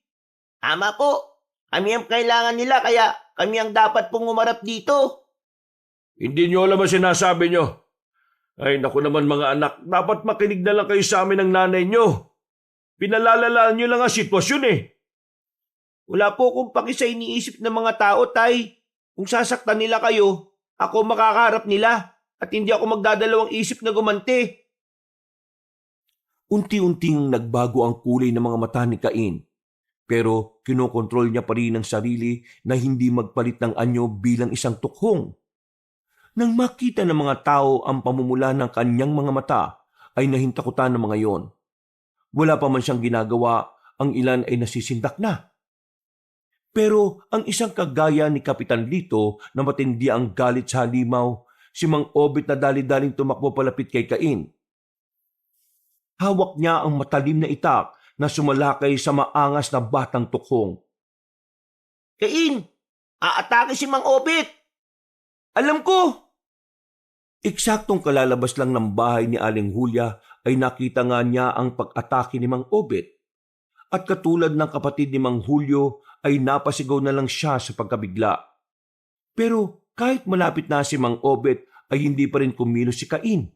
Tama po. Kami ang kailangan nila kaya kami ang dapat pong umarap dito. Hindi niyo alam ang sinasabi niyo. Ay, naku naman mga anak, dapat makinig na lang kayo sa amin ng nanay niyo. Pinalalalaan niyo lang ang sitwasyon Wala po akong paki sa iniisip ng mga tao, Tay. Kung sasaktan nila kayo, ako makakaharap nila at hindi ako magdadalawang isip na gumanti. Unti-unting nagbago ang kulay ng mga mata ni Cain, pero kinokontrol niya pa rin ang sarili na hindi magpalit ng anyo bilang isang tukhong. Nang makita ng mga tao ang pamumula ng kanyang mga mata, ay nahintakutan ng mga yon. Wala pa man siyang ginagawa, ang ilan ay nasisindak na. Pero ang isang kagaya ni Kapitan Lito na matindi ang galit sa halimaw, si Mang Obit na dali-daling tumakbo palapit kay Cain. Hawak niya ang matalim na itak na sumalakay sa maangas na batang tukhong. Cain, aatake si Mang Obit. Alam ko. Eksaktong kalalabas lang ng bahay ni Aling Hulya ay nakita nga niya ang pag-atake ni Mang Obit. At katulad ng kapatid ni Mang Julio ay napasigaw na lang siya sa pagkabigla. Pero kahit malapit na si Mang Obit ay hindi pa rin kumilos si Cain.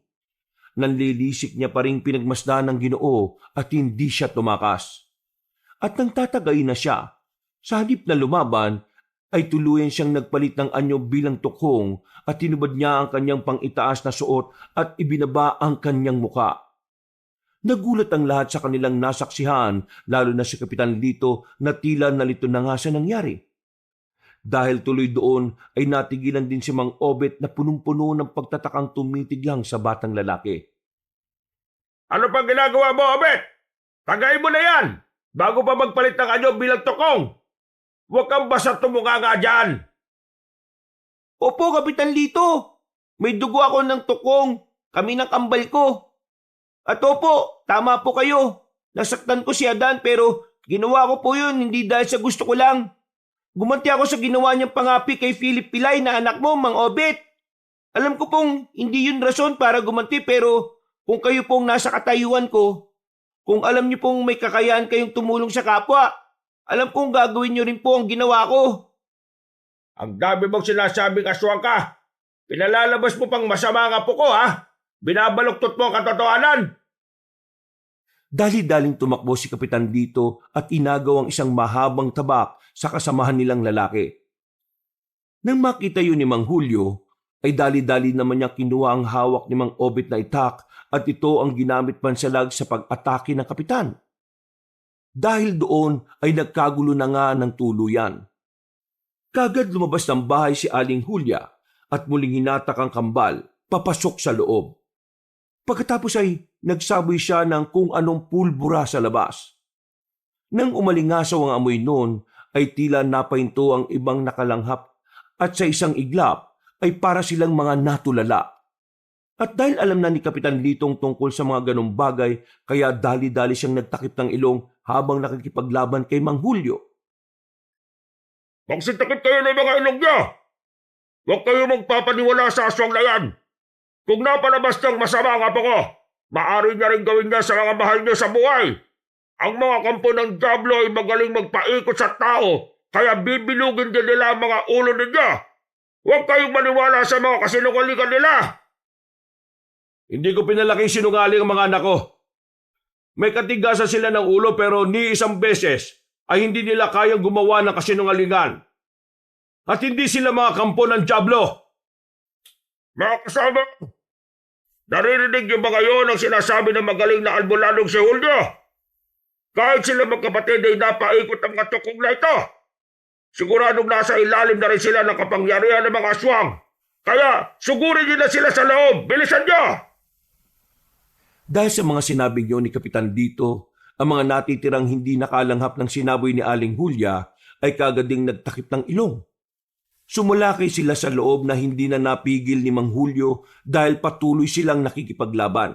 Nanlilisik niya pa rin pinagmasdan ng Ginoo at hindi siya tumakas. At nang tatagay na siya, sa halip na lumaban, ay tuluyan siyang nagpalit ng anyo bilang tukhong at tinubad niya ang kanyang pang-itaas na suot at ibinaba ang kanyang muka. Nagulat ang lahat sa kanilang nasaksihan, lalo na si Kapitan Lito na tila nalito na nga sa nangyari. Dahil tuloy doon ay natigilan din si Mang Obet na punong-puno ng pagtatakang tumitig lang sa batang lalaki. Ano pang ginagawa mo, Obet? Tagay mo na yan! Bago pa magpalit ng anyo bilang tukong! Huwag kang basta tumunga nga dyan! Opo, Kapitan Lito. May dugo ako ng tukong. Kami ng kambal ko. At opo, tama po kayo. Nasaktan ko si Adan pero ginawa ko po yun hindi dahil sa gusto ko lang. Gumanti ako sa ginawa niyang pangapi kay Philip Pilay na anak mo, Mang Obet. Alam ko pong hindi yun rason para gumanti pero kung kayo pong nasa katayuan ko, kung alam niyo pong may kakayahan kayong tumulong sa kapwa, alam kong gagawin niyo rin po ang ginawa ko. Ang dami mong sinasabing aswang ka. Pinalalabas mo pang masama ang apo ko, ha? Binabaluktot mo ang katotohanan. Dali-daling tumakbo si Kapitan Lito at inagaw ang isang mahabang tabak sa kasamahan nilang lalaki. Nang makita yun ni Mang Julio, ay dali-dali naman niya kinuha ang hawak ni Mang Obet na itak at ito ang ginamit pansalag sa pag-atake ng kapitan. Dahil doon ay nagkagulo na nga ng tuluyan. Kagad lumabas ng bahay si Aling Julia at muling hinatak ang kambal papasok sa loob. Pagkatapos ay nagsaboy siya ng kung anong pulbura sa labas. Nang umalingasaw ang amoy noon ay tila napahinto ang ibang nakalanghap at sa isang iglap ay para silang mga natulala. At dahil alam na ni Kapitan Litong tungkol sa mga ganong bagay, kaya dali-dali siyang nagtakip ng ilong habang nakikipaglaban kay Mang Julio. Magsitakip kayo ng mga ilong niya! Huwag kayo magpapaniwala sa aswang na yan! Kung napalabas ng masama ang apo ko, maaari niya rin gawin niya sa mga mahal niyo sa buhay. Ang mga kampo ng Diablo ay magaling magpaikot sa tao, kaya bibilugin din nila ang mga ulo ninyo. Huwag kayong maniwala sa mga kasinungalingan nila. Hindi ko pinalaking sinungaling ang mga anak ko. May katigasan sila ng ulo pero ni isang beses ay hindi nila kayang gumawa ng kasinungalingan. At hindi sila mga kampo ng Diablo. Mga kasama, naririnig niyo ba kayo ng sinasabi ng magaling na albularong si Julio? Kahit sila magkapatid ay napaikot ang katukong na ito. Siguradong nasa ilalim na rin sila ng kapangyarihan ng mga aswang. Kaya sugurin niyo na sila sa loob. Bilisan niyo! Dahil sa mga sinabi niyo ni Kapitan Lito, ang mga natitirang hindi nakalanghap ng sinaboy ni Aling Julia ay kagading nagtakip ng ilong. Sumulakay sila sa loob na hindi na napigil ni Mang Julio dahil patuloy silang nakikipaglaban.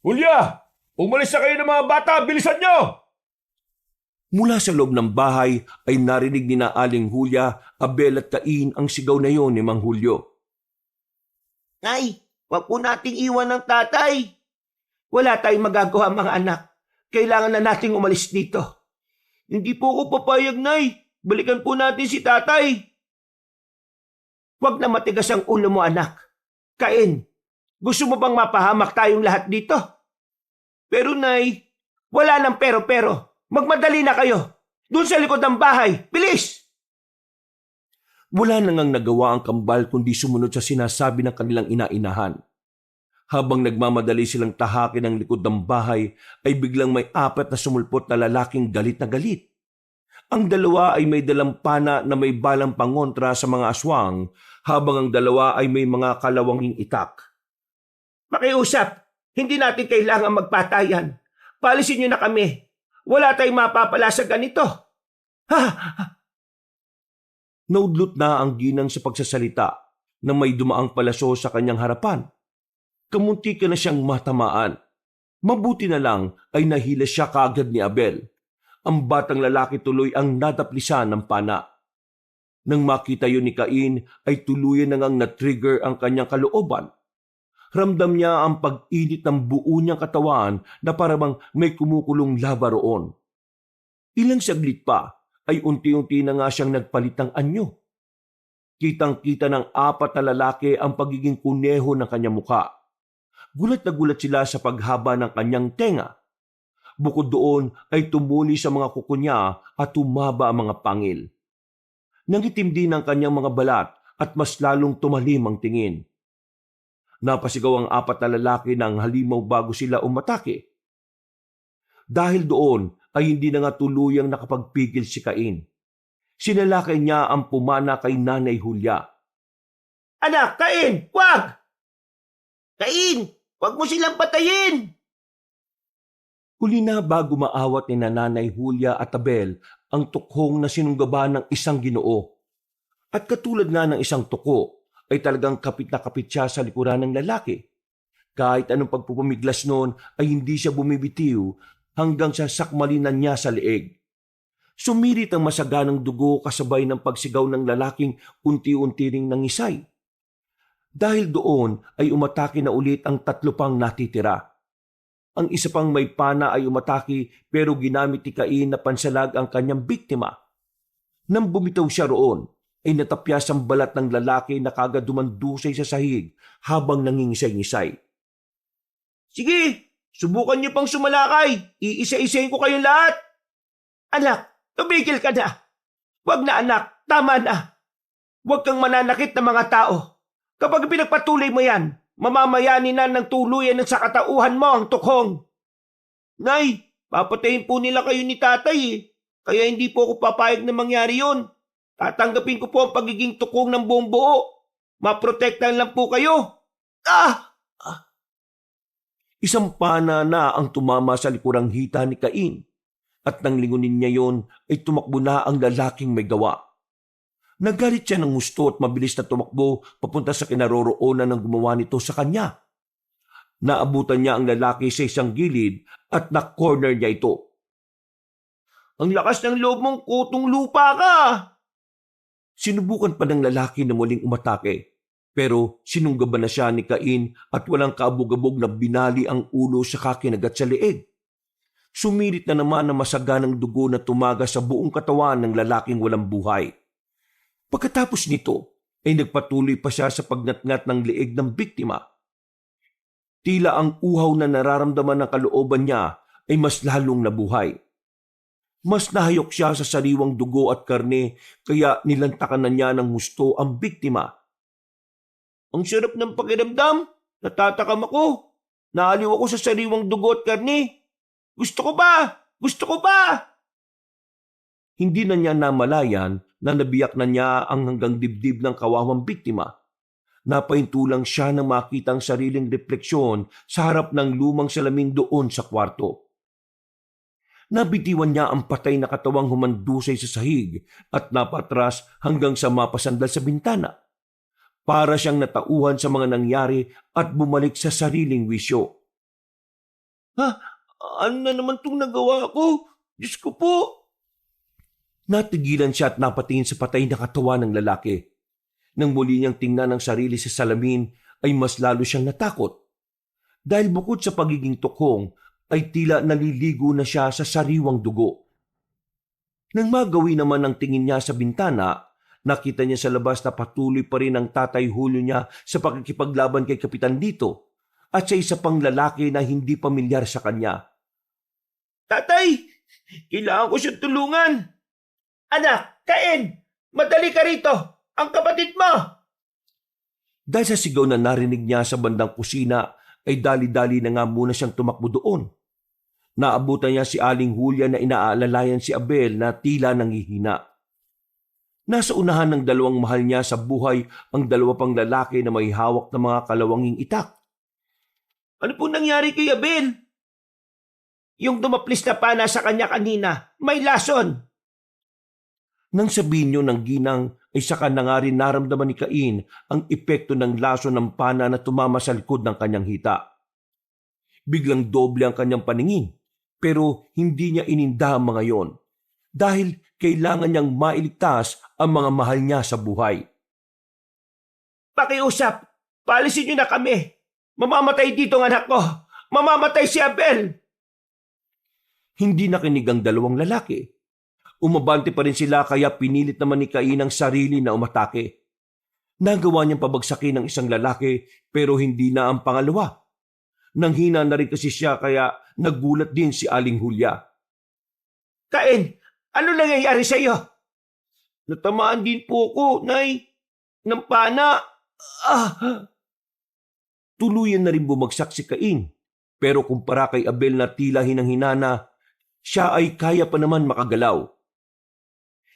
Julia! Umalis na kayo ng mga bata! Bilisan niyo! Mula sa loob ng bahay ay narinig ni na Aling Julia, Abel at Cain ang sigaw na yon ni Mang Julio. Nay, wag po nating iwan ng tatay. Wala tayong magagawa mga anak. Kailangan na nating umalis dito. Hindi po ako papayag, Nay. Balikan po natin si tatay. Huwag na matigas ang ulo mo, anak. Cain, gusto mo bang mapahamak tayong lahat dito? Pero, Nay, wala nang pero-pero. Magmadali na kayo. Doon sa likod ng bahay. Bilis! Wala na ngang nagawa ang kambal kundi sumunod sa sinasabi ng kanilang ina-inahan. Habang nagmamadali silang tahakin ang likod ng bahay, ay biglang may 4 na sumulpot na lalaking galit na galit. Ang dalawa ay may dalang pana na may balang pangontra sa mga aswang, habang ang dalawa ay may mga kalawanging itak. Makiusap. Hindi natin kailangan magpatayan. Palisin niyo na kami. Wala tayong mapapala sa ganito. Ha! Naudlot na ang ginang sa pagsasalita na may dumaang palaso sa kanyang harapan. Kamunti ka na siyang matamaan. Mabuti na lang ay nahila siya kaagad ni Abel. Ang batang lalaki tuloy ang nadaplisan ng pana. Nang makita yun ni Cain ay tuluyan na ngang na-trigger ang kanyang kalooban. Ramdam niya ang pag-init ng buo niyang katawan na parang may kumukulong lava roon. Ilang saglit pa ay unti-unti na nga siyang nagpalit ng anyo. Kitang-kita ng 4 na lalaki ang pagiging kuneho ng kanyang muka. Gulat na gulat sila sa paghaba ng kanyang tenga. Bukod doon ay tumuli sa mga kuko niya at tumaba ang mga pangil. Nangitim din ang kanyang mga balat at mas lalong tumalim ang tingin. Napasigaw ang 4 na lalaki ng halimaw bago sila umatake. Dahil doon ay hindi na nga tuluyang nakapagpigil si Cain. Sinalakay niya ang pumana kay Nanay Julia. Anak, Cain! Wag! Cain! Wag mo silang patayin! Huli na bago maawat ni Nanay Julia at Abel ang tukhong na sinunggaban ng isang Ginoo. At katulad nga ng isang tuko, ay talagang kapit na kapit siya sa likuran ng lalaki. Kahit anong pagpupumiglas noon ay hindi siya bumibitiw hanggang sa sakmalinan niya sa leeg. Sumirit ang masaganang dugo kasabay ng pagsigaw ng lalaking unti-unti ring nangisay. Dahil doon ay umatake na ulit ang 3 pang natitira. Ang isa pang may pana ay umatake pero ginamit ni Cain na pansalag ang kanyang biktima. Nang bumitaw siya roon, ay natapyas ang balat ng lalaki na kagad dumandusay sa sahig habang nangingisay-ngisay. Sige! Subukan niyo pang sumalakay. Iisa-isahin ko kayong lahat. Anak, tumigil ka na. Huwag na anak, tama na. Huwag kang mananakit ng mga tao. Kapag pinagpatuloy mo yan, mamamayanin na ng tuluyan ng sakatauhan mo ang tukhong. Nay, papatayin po nila kayo ni tatay eh. Kaya hindi po ako papayag na mangyari yon. Tatanggapin ko po ang pagiging tukhong ng buong buo. Maprotektahan lang po kayo. Isang pana na ang tumama sa likurang hita ni Cain. At nang lingunin niya yon ay tumakbo na ang lalaking may gawa. Nagalit siya ng gusto at mabilis na tumakbo papunta sa kinaroroonan ng gumawa nito sa kanya. Naabutan niya ang lalaki sa isang gilid at na-corner niya ito. Ang lakas ng loob mong kutong lupa ka. Sinubukan pa ng lalaki na muling umatake, pero sinunggaban na siya ni Cain at walang kaabog-abog na binali ang ulo sa kakinagat sa leeg. Sumirit na naman na masaganang dugo na tumaga sa buong katawan ng lalaking walang buhay. Pagkatapos nito, ay nagpatuloy pa siya sa pagnatngat ng leeg ng biktima. Tila ang uhaw na nararamdaman ng kalooban niya ay mas lalong nabuhay. Mas nahayok siya sa sariwang dugo at karne kaya nilantakan na niya ng gusto ang biktima. Ang sarap ng pakiramdam. Natatakam ako. Naaliw ako sa sariwang dugo at karne. Gusto ko ba? Gusto ko ba? Hindi na niya namalayan na nabiyak na niya ang hanggang dibdib ng kawawang biktima. Napahintulang siya nang makita ang sariling refleksyon sa harap ng lumang salamin doon sa kwarto. Nabitiwan niya ang patay na katawang humandusay sa sahig at napatras hanggang sa mapasandal sa bintana. Para siyang natauhan sa mga nangyari at bumalik sa sariling wisyo. Ano na naman itong nagawa ko? Diyos ko po. Natigilan siya at napatingin sa patay na katawan ng lalaki. Nang muli niyang tingnan ang sarili sa salamin ay mas lalo siyang natakot. Dahil bukod sa pagiging tukhong ay tila naliligo na siya sa sariwang dugo. Nang magawi naman ang tingin niya sa bintana, nakita niya sa labas na patuloy pa rin ang tatay Julio niya sa pakikipaglaban kay Kapitan Lito at sa isa pang lalaki na hindi pamilyar sa kanya. Tatay, kailangan ko siyang tulungan. Anak, Cain, madali ka rito. Ang kapatid mo. Dahil sa sigaw na narinig niya sa bandang kusina, ay dali-dali na nga muna siyang tumakbo doon. Naabutan niya si Aling Julia na inaalalayan si Abel na tila nanghihina. Nasa unahan ng dalawang mahal niya sa buhay ang dalawa pang lalaki na may hawak ng mga kalawanging itak. Ano pong nangyari kay Abel? Yung dumaplis na pana sa kanya kanina, may lason. Nang sabihin niyo ng ginang ay saka na nga rin naramdaman ni Cain ang epekto ng lason ng pana na tumama sa likod ng kanyang hita. Biglang doble ang kanyang paningin pero hindi niya ininda ang mga yon dahil kailangan niyang mailigtas ang mga mahal niya sa buhay. Pakiusap, paalisin niyo na kami. Mamamatay dito ang anak ko. Mamamatay si Abel. Hindi nakinig ang dalawang lalaki. Umabante pa rin sila kaya pinilit naman ni Cain ang sarili na umatake. Nagawa niyang pabagsakin ng isang lalaki pero hindi na ang pangalawa. Nanghina na rin kasi siya kaya nagulat din si Aling Julia. Cain, ano nangyayari sa iyo? Natamaan din po ako, Nay. Ng pana. Tuluyan na rin bumagsak si Cain. Pero kumpara kay Abel na tila hinang-hinana, siya ay kaya pa naman makagalaw.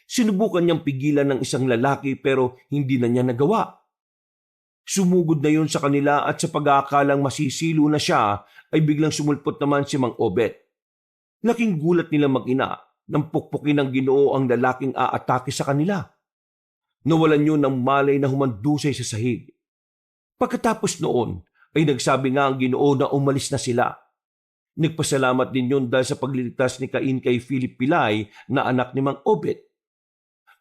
Sinubukan niyang pigilan ng isang lalaki pero hindi na niya nagawa. Sumugod na yun sa kanila at sa pag-aakalang masisilo na siya ay biglang sumulpot naman si Mang Obet. Laking gulat nila mag-ina nang pukpukin ng Ginoo ang lalaking aatake sa kanila. Nawalan yun ng malay na humandusay sa sahig. Pagkatapos noon ay nagsabi nga ang Ginoo na umalis na sila. Nagpasalamat din yun dahil sa pagliligtas ni Cain kay Philip Pilay na anak ni Mang Obet.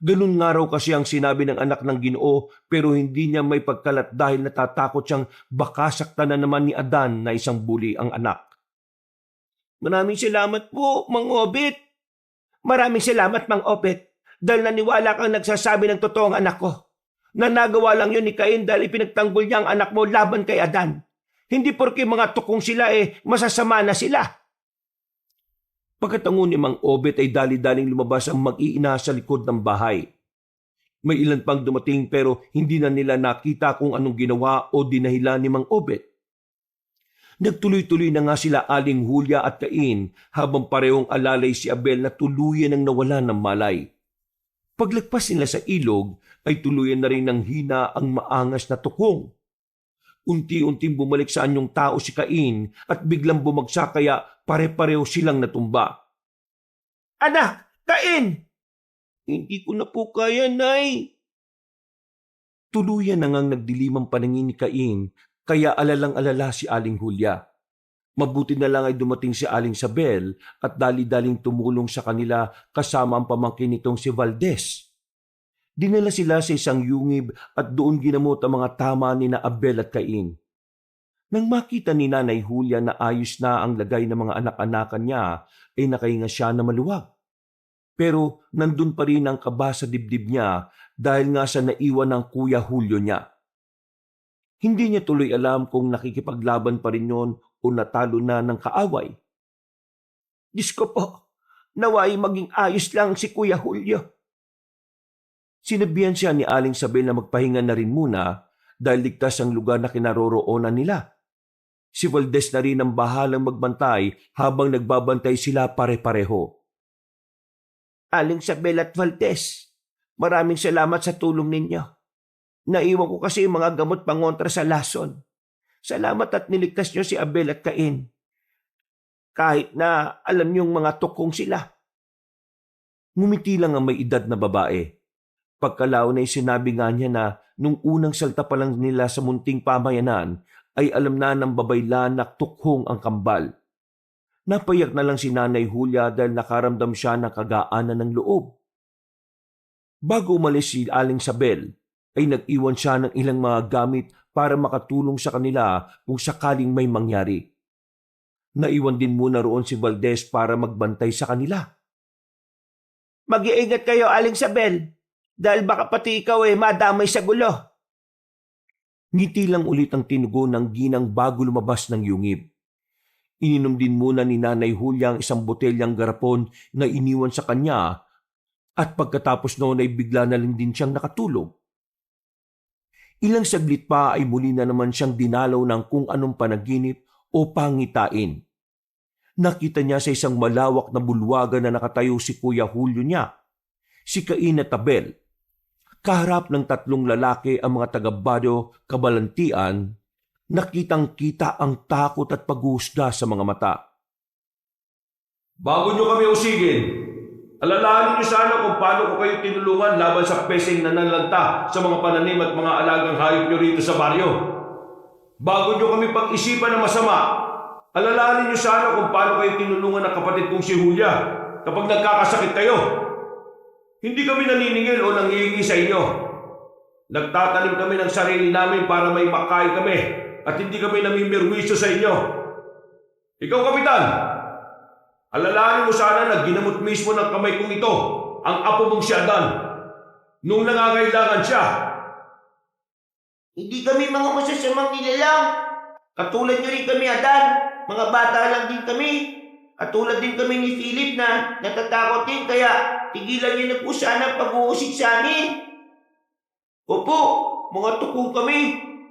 Ganun nga raw kasi ang sinabi ng anak ng Ginoo pero hindi niya may pagkalat dahil natatakot siyang baka saktan na naman ni Adan na isang buli ang anak. Maraming salamat po, Mang Obet. Maraming salamat, Mang Obet, dahil naniwala kang nagsasabi ng totoong anak ko. Nanagawa lang yun ni Cain dahil ipinagtanggol niya ang anak mo laban kay Adan. Hindi porke mga tukong sila masasama na sila. Pagkatango ni Mang Obet ay dali-daling lumabas ang mag-iina sa likod ng bahay. May ilan pang dumating pero hindi na nila nakita kung anong ginawa o dinahilan ni Mang Obet. Nagtuloy-tuloy na nga sila Aling Hulya at Cain habang parehong alalay si Abel na tuluyan ang nawala ng malay. Paglagpas nila sa ilog ay tuluyan na rin ng hina ang maangas na tukong. Unti-unting bumalik sa anyong tao si Cain at biglang bumagsak kaya pare-pareho silang natumba. Anak, Cain! Hindi ko na po kaya, Nay. Tuluyan na ngang nagdilim ang paningin ni Cain kaya alalang-alala si Aling Hulya. Mabuti na lang ay dumating si Aling Sabel at dali-daling tumulong sa kanila kasama ang pamangkin nitong si Valdez. Dinala sila sa isang yungib at doon ginamot ang mga tama ni na Abel at Cain. Nang makita ni Nanay Hulya na ayos na ang lagay ng mga anak-anakan niya, ay nakahinga siya na maluwag. Pero nandun pa rin ang kaba sa dibdib niya dahil nga sa naiwan ng Kuya Julio niya. Hindi niya tuloy alam kung nakikipaglaban pa rin yon o natalo na ng kaaway. Diyos ko po, naway maging ayos lang si Kuya Julio. Sinabihan siya ni Aling Sabel na magpahinga na rin muna dahil ligtas ang lugar na kinaroroonan nila. Si Valdez na rin ang bahalang magbantay habang nagbabantay sila pare-pareho. Aling Sabel at Valdez, maraming salamat sa tulong ninyo. Naiwan ko kasi yung mga gamot pangontra sa lason. Salamat at niligtas nyo si Abel at Cain. Kahit na alam niyong mga tukong sila. Ngumiti lang ang may edad na babae. Pagkalaon ay sinabi nga niya na nung unang salta pa lang nila sa munting pamayanan ay alam na ng babaylan na tukhong ang kambal. Napayak na lang si Nanay Hulya dahil nakaramdam siya ng kagaanan ng loob. Bago umalis si Aling Sabel, ay nag-iwan siya ng ilang mga gamit para makatulong sa kanila kung sakaling may mangyari. Naiwan din muna roon si Valdez para magbantay sa kanila. Mag-iingat kayo, Aling Sabel, dahil baka pati ikaw madamay sa gulo. Ngiti lang ulit ang tinugon ng ginang bago lumabas ng yungib. Ininom din muna ni Nanay Hulya ang isang botelyang garapon na iniwan sa kanya at pagkatapos noon ay bigla na lang din siyang nakatulog. Ilang saglit pa ay muli na naman siyang dinalaw ng kung anong panaginip o pangitain. Nakita niya sa isang malawak na bulwagan na nakatayo si Kuya Julio niya, si Cain at Abel. Kaharap ng tatlong lalaki ang mga taga-Bado kabalantian, nakitang-kita ang takot at paghuhusga sa mga mata. Bago nyo kami usigin, alalahanin nyo sana kung paano ko kayo tinulungan laban sa peseng na nanlanta sa mga pananim at mga alagang hayop nyo rito sa baryo. Bago nyo kami pag-isipan na masama, alalahanin nyo sana kung paano kayo tinulungan ng kapatid kong si Hulya kapag nagkakasakit kayo. Hindi kami naniningil o nangihingi sa inyo. Nagtatanim kami ng sarili namin para may makain kami at hindi kami namimirwisyo sa inyo. Ikaw, Kapitan, alalahanin mo sana na ginamot mismo ng kamay kong ito ang apo mong si Adan nung nangangailangan siya. Hindi kami mga masasamang nilalang. Katulad nyo rin kami, Adan. Mga bata lang din kami. Katulad din kami ni Philip na natatakot din kaya tigilan niyo na po sana ang pag-uusig sa amin. Opo, mga tukong kami.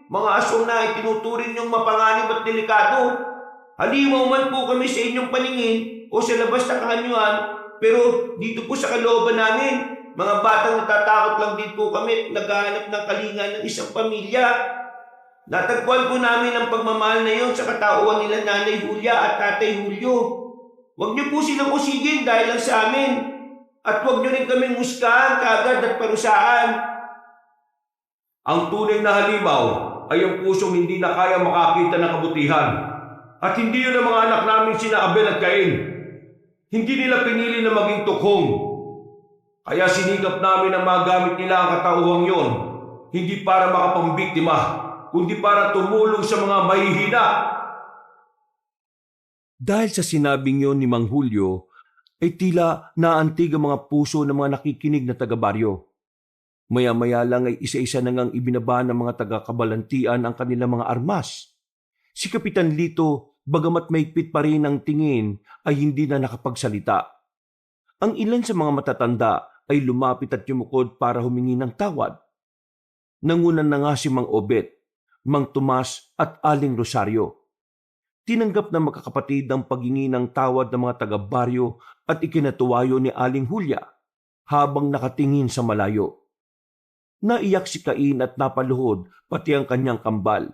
Mga asong na itinuturing niyong mapanganib at delikado. Halimaw man po kami sa inyong paningin o sa labas na kahanyuan, pero dito po sa kalooban namin, mga batang natatakot lang din po kami at naghahanap ng kalinga ng isang pamilya. Natagpuan po namin ang pagmamahal na iyon sa katauhan nila Nanay Hulya at Tatay Julio. Huwag niyo po silang usigin dahil lang sa amin. At huwag niyo rin kaming husgahan, kaagad at parusaan. Ang tunay na halimaw ay ang pusong hindi na kaya makakita ng kabutihan. At hindi yun ang mga anak namin sina Abel at Cain. Hindi nila pinili na maging tukhong. Kaya sinikap namin ang magamit nila ang katauhang yon, hindi para makapambiktima, kundi para tumulong sa mga mahihina. Dahil sa sinabing yon ni Mang Julio, ay tila naantig ang mga puso ng mga nakikinig na taga-baryo. Maya-maya lang ay isa-isa na ngang ibinaba ng mga taga-kabalantian ang kanilang mga armas. Si Kapitan Lito, bagamat mahigpit pa rin ang tingin, ay hindi na nakapagsalita. Ang ilan sa mga matatanda ay lumapit at yumukod para humingi ng tawad. Nangunan na nga si Mang Obet, Mang Tomas at Aling Rosario. Tinanggap na magkakapatid ang paghingi ng tawad ng mga taga-baryo at ikinatuwayo ni Aling Hulya habang nakatingin sa malayo. Naiyak si Cain at napaluhod pati ang kanyang kambal,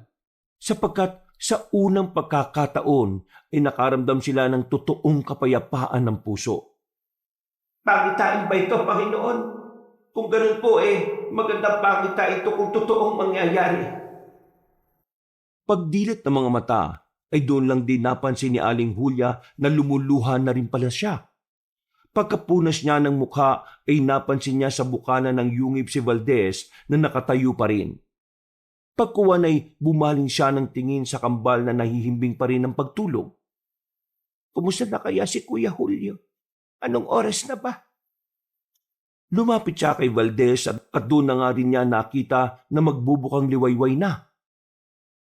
sapagkat sa unang pagkakataon ay nakaramdam sila ng totoong kapayapaan ng puso. Pangitain ba ito, Panginoon? Kung ganun po magandang pangita ito kung totoong mangyayari. Pagdilat ng mga mata ay doon lang din napansin ni Aling Hulya na lumuluha na rin pala siya. Pagkapunas niya ng mukha ay napansin niya sa bukana ng yungib si Valdez na nakatayo pa rin. Pagkuwan ay bumaling siya ng tingin sa kambal na nahihimbing pa rin ng pagtulog. Kumusta na kaya si Kuya Julio? Anong oras na ba? Lumapit siya kay Valdez at doon na nga rin niya nakita na magbubukang liwayway na.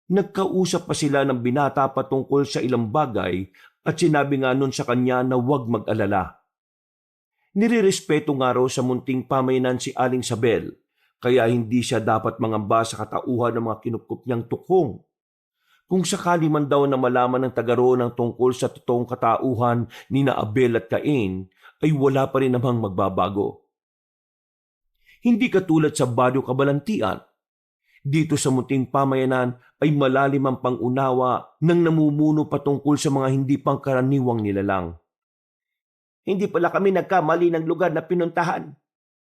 Nagkausap pa sila ng binata patungkol sa ilang bagay at sinabi nga nun sa kanya na huwag mag-alala. Nirirespeto nga raw sa munting pamayanan si Aling Sabel, kaya hindi siya dapat mangamba sa katauhan ng mga kinupkup niyang tukhong. Kung sakali man daw na malaman ng tagaro ng tungkol sa totoong katauhan ni na Abel at Cain, ay wala pa rin namang magbabago. Hindi katulad sa Baryo Kabalantian. Dito sa munting pamayanan ay malalim ang pangunawa ng namumuno patungkol sa mga hindi pangkaraniwang nilalang. Hindi pala kami nagkamali ng lugar na pinuntahan.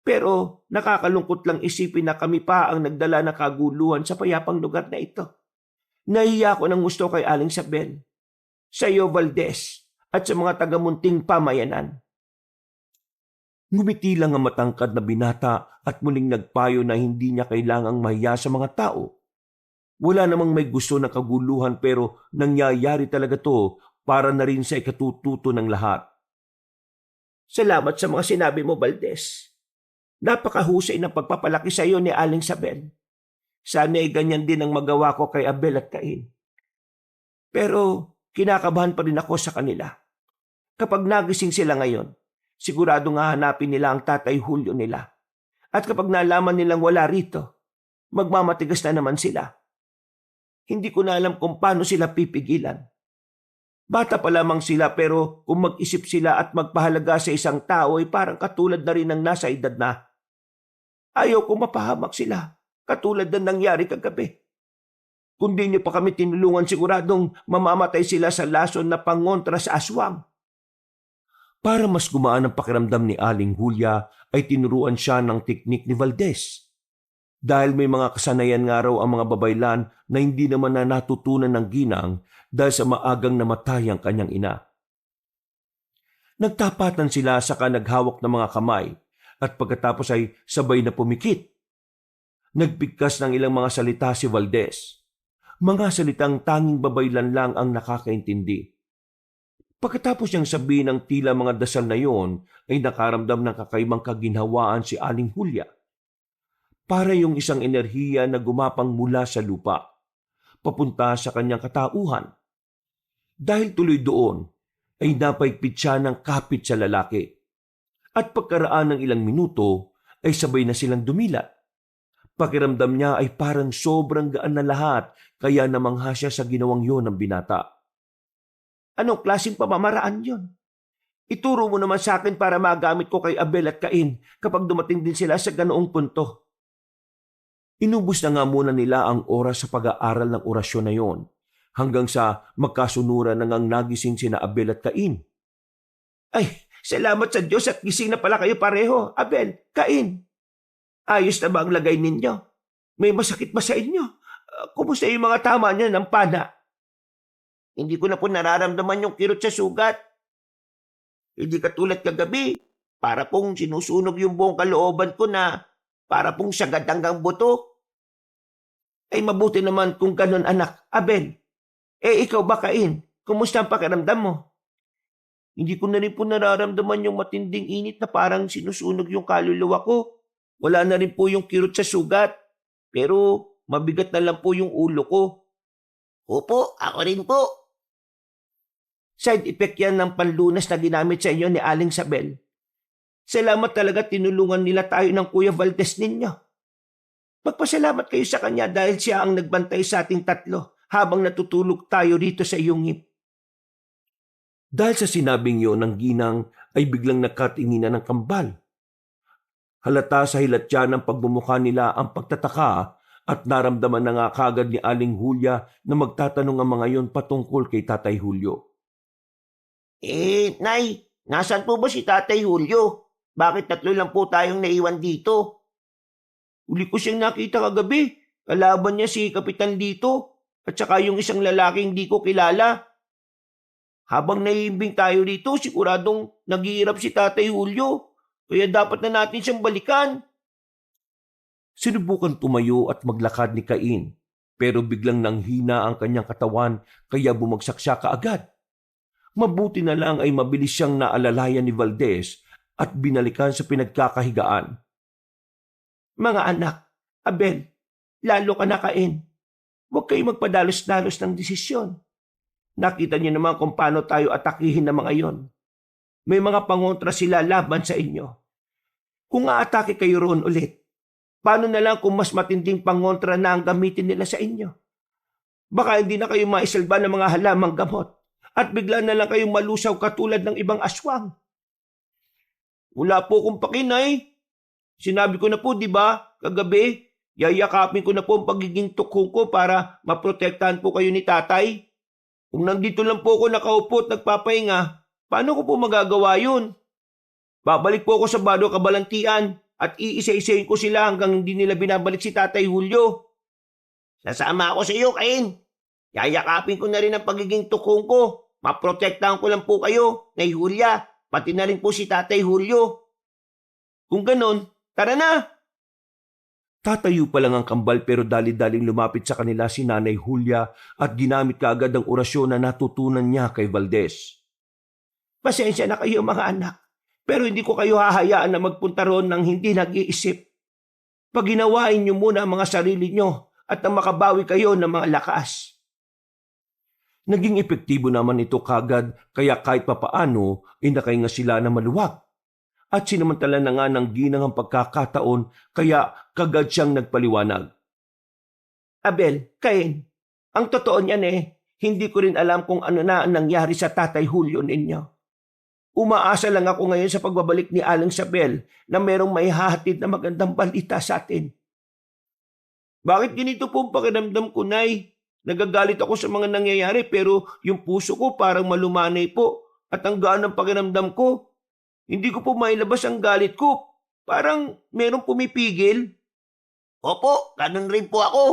Pero nakakalungkot lang isipin na kami pa ang nagdala ng kaguluhan sa payapang lugar na ito. Nahiya ko ng gusto kay Aling Sabel, sa iyo Valdez, at sa mga taga-munting pamayanan. Ngumiti lang ang matangkad na binata at muling nagpayo na hindi niya kailangang mahiya sa mga tao. Wala namang may gusto ng kaguluhan pero nangyayari talaga to para na rin sa ikatututo ng lahat. Salamat sa mga sinabi mo, Valdez. Napakahusay ng pagpapalaki sa iyo ni Aling Sabel. Sana ay ganyan din ang magawa ko kay Abel at Cain. Pero kinakabahan pa rin ako sa kanila. Kapag nagising sila ngayon, sigurado nga hanapin nila ang Tatay Julio nila. At kapag nalaman nilang wala rito, magmamatigas na naman sila. Hindi ko na alam kung paano sila pipigilan. Bata pa lamang sila pero kung mag-isip sila at magpahalaga sa isang tao ay parang katulad na rin ng nasa edad na. Ayaw kong mapahamak sila, katulad na nangyari kagabi. Kung di niyo pa kami tinulungan, siguradong mamamatay sila sa lason na pangontra sa aswang. Para mas gumaan ang pakiramdam ni Aling Hulya ay tinuruan siya ng teknik ni Valdez. Dahil may mga kasanayan nga raw ang mga babaylan na hindi naman na natutunan ng ginang dahil sa maagang namatay ang kanyang ina. Nagtapatan sila saka naghawak ng mga kamay at pagkatapos ay sabay na pumikit. Nagpigkas ng ilang mga salita si Valdez. Mga salitang tanging babaylan lang ang nakakaintindi. Pagkatapos niyang sabihin ng tila mga dasal na yon, ay nakaramdam ng kakaibang kaginhawaan si Aling Hulya. Para yung isang enerhiya na gumapang mula sa lupa, papunta sa kanyang katauhan. Dahil tuloy doon, ay napaigpit siya ng kapit sa lalaki. At pagkaraan ng ilang minuto, ay sabay na silang dumilat. Pakiramdam niya ay parang sobrang gaan na lahat, kaya namangha siya sa ginawang yon ng binata. Anong klaseng pamamaraan yon? Ituro mo naman sa akin para magamit ko kay Abel at Cain kapag dumating din sila sa ganoong punto. Inubos na nga muna nila ang oras sa pag-aaral ng orasyon na yon, hanggang sa magkasunuran na ngang nagising sina Abel at Cain. Ay, salamat sa Diyos at gising na pala kayo pareho, Abel, Cain. Ayos na ba ang lagay ninyo? May masakit ba sa inyo? Kumusta yung mga tama niya ng pana? Hindi ko na po nararamdaman yung kirot sa sugat. Hindi katulad kagabi, para pong sinusunog yung buong kalooban ko na para pong sagad hanggang buto. Ay mabuti naman kung ganun anak, Abel. Ikaw ba Cain? Kumusta ang pakiramdam mo? Hindi ko na rin po nararamdaman yung matinding init na parang sinusunog yung kaluluwa ko. Wala na rin po yung kirot sa sugat. Pero mabigat na lang po yung ulo ko. Opo, ako rin po. Side effect yan ng panlunas na ginamit sa inyo ni Aling Sabel. Salamat talaga tinulungan nila tayo ng Kuya Valdez ninyo. Magpasalamat kayo sa kanya dahil siya ang nagbantay sa ating tatlo habang natutulog tayo rito sa iyong. Dahil sa sinabing yun ng ginang ay biglang nakatinginan ng kambal. Halata sa hilatya ng pagmumukha nila ang pagtataka at naramdaman na nga kagad ni Aling Hulya na magtatanong ang mga yon patungkol kay Tatay Julio. Nay, nasaan po ba si Tatay Julio? Bakit tatlo lang po tayong naiwan dito? Uli ko siyang nakita kagabi. Kalaban niya si Kapitan Lito at saka yung isang lalaking di ko kilala. Habang naiimbing tayo dito, siguradong naghihirap si Tatay Julio. Kaya dapat na natin siyang balikan. Sinubukan tumayo at maglakad ni Cain, pero biglang nanghina ang kanyang katawan kaya bumagsak siya kaagad. Mabuti na lang ay mabilis siyang naalalayan ni Valdez at binalikan sa pinagkakahigaan. Mga anak, Abel, lalo ka na Cain. Huwag kayong magpadalos-dalos ng desisyon. Nakita niyo naman kung paano tayo atakihin ng mga yon. May mga pangontra sila laban sa inyo. Kung aatake kayo roon ulit, paano na lang kung mas matinding pangontra na ang gamitin nila sa inyo? Baka hindi na kayo maisalba ng mga halamang gamot at bigla na lang kayong malusaw katulad ng ibang aswang. Wala po akong pakinay. Sinabi ko na po, di ba, kagabi, yayakapin ko na po ang pagiging tukhong ko para maprotektahan po kayo ni tatay. Kung nandito lang po ako nakaupo at nagpapahinga, paano ko po magagawa yun? Babalik po ako sa Bado Kabalantian at iisa-isayin ko sila hanggang hindi nila binabalik si Tatay Julio. Sasama ako sa iyo, Cain. Yayakapin ko na rin ang pagiging tukhong ko. Maprotektahan ko lang po kayo, Nay Julia, pati na rin po si Tatay Julio. Kung ganon, tara na! Tatayo pa lang ang kambal pero dali-daling lumapit sa kanila si Nanay Julia at ginamit kaagad ang orasyon na natutunan niya kay Valdez. Pasensya na kayo mga anak, pero hindi ko kayo hahayaan na magpunta roon ng hindi nag-iisip. Paginawain niyo muna ang mga sarili niyo at nang makabawi kayo ng mga lakas. Naging epektibo naman ito kagad kaya kahit papaano ay nakahinga sila na maluwag. At sinamantala na nga ng ginang ang pagkakataon kaya kagad siyang nagpaliwanag. Abel, Cain, ang totoo niyan hindi ko rin alam kung ano na ang nangyari sa Tatay Julio ninyo. Umaasa lang ako ngayon sa pagbabalik ni Aling Sabel na merong may hahatid na magandang balita sa atin. Bakit ganito po ang pakiramdam ko, Nay? Nagagalit ako sa mga nangyayari pero yung puso ko parang malumanay po at ang gaan ng pakiramdam ko. Hindi ko po mailabas ang galit ko. Parang merong pumipigil. Opo, ganun rin po ako.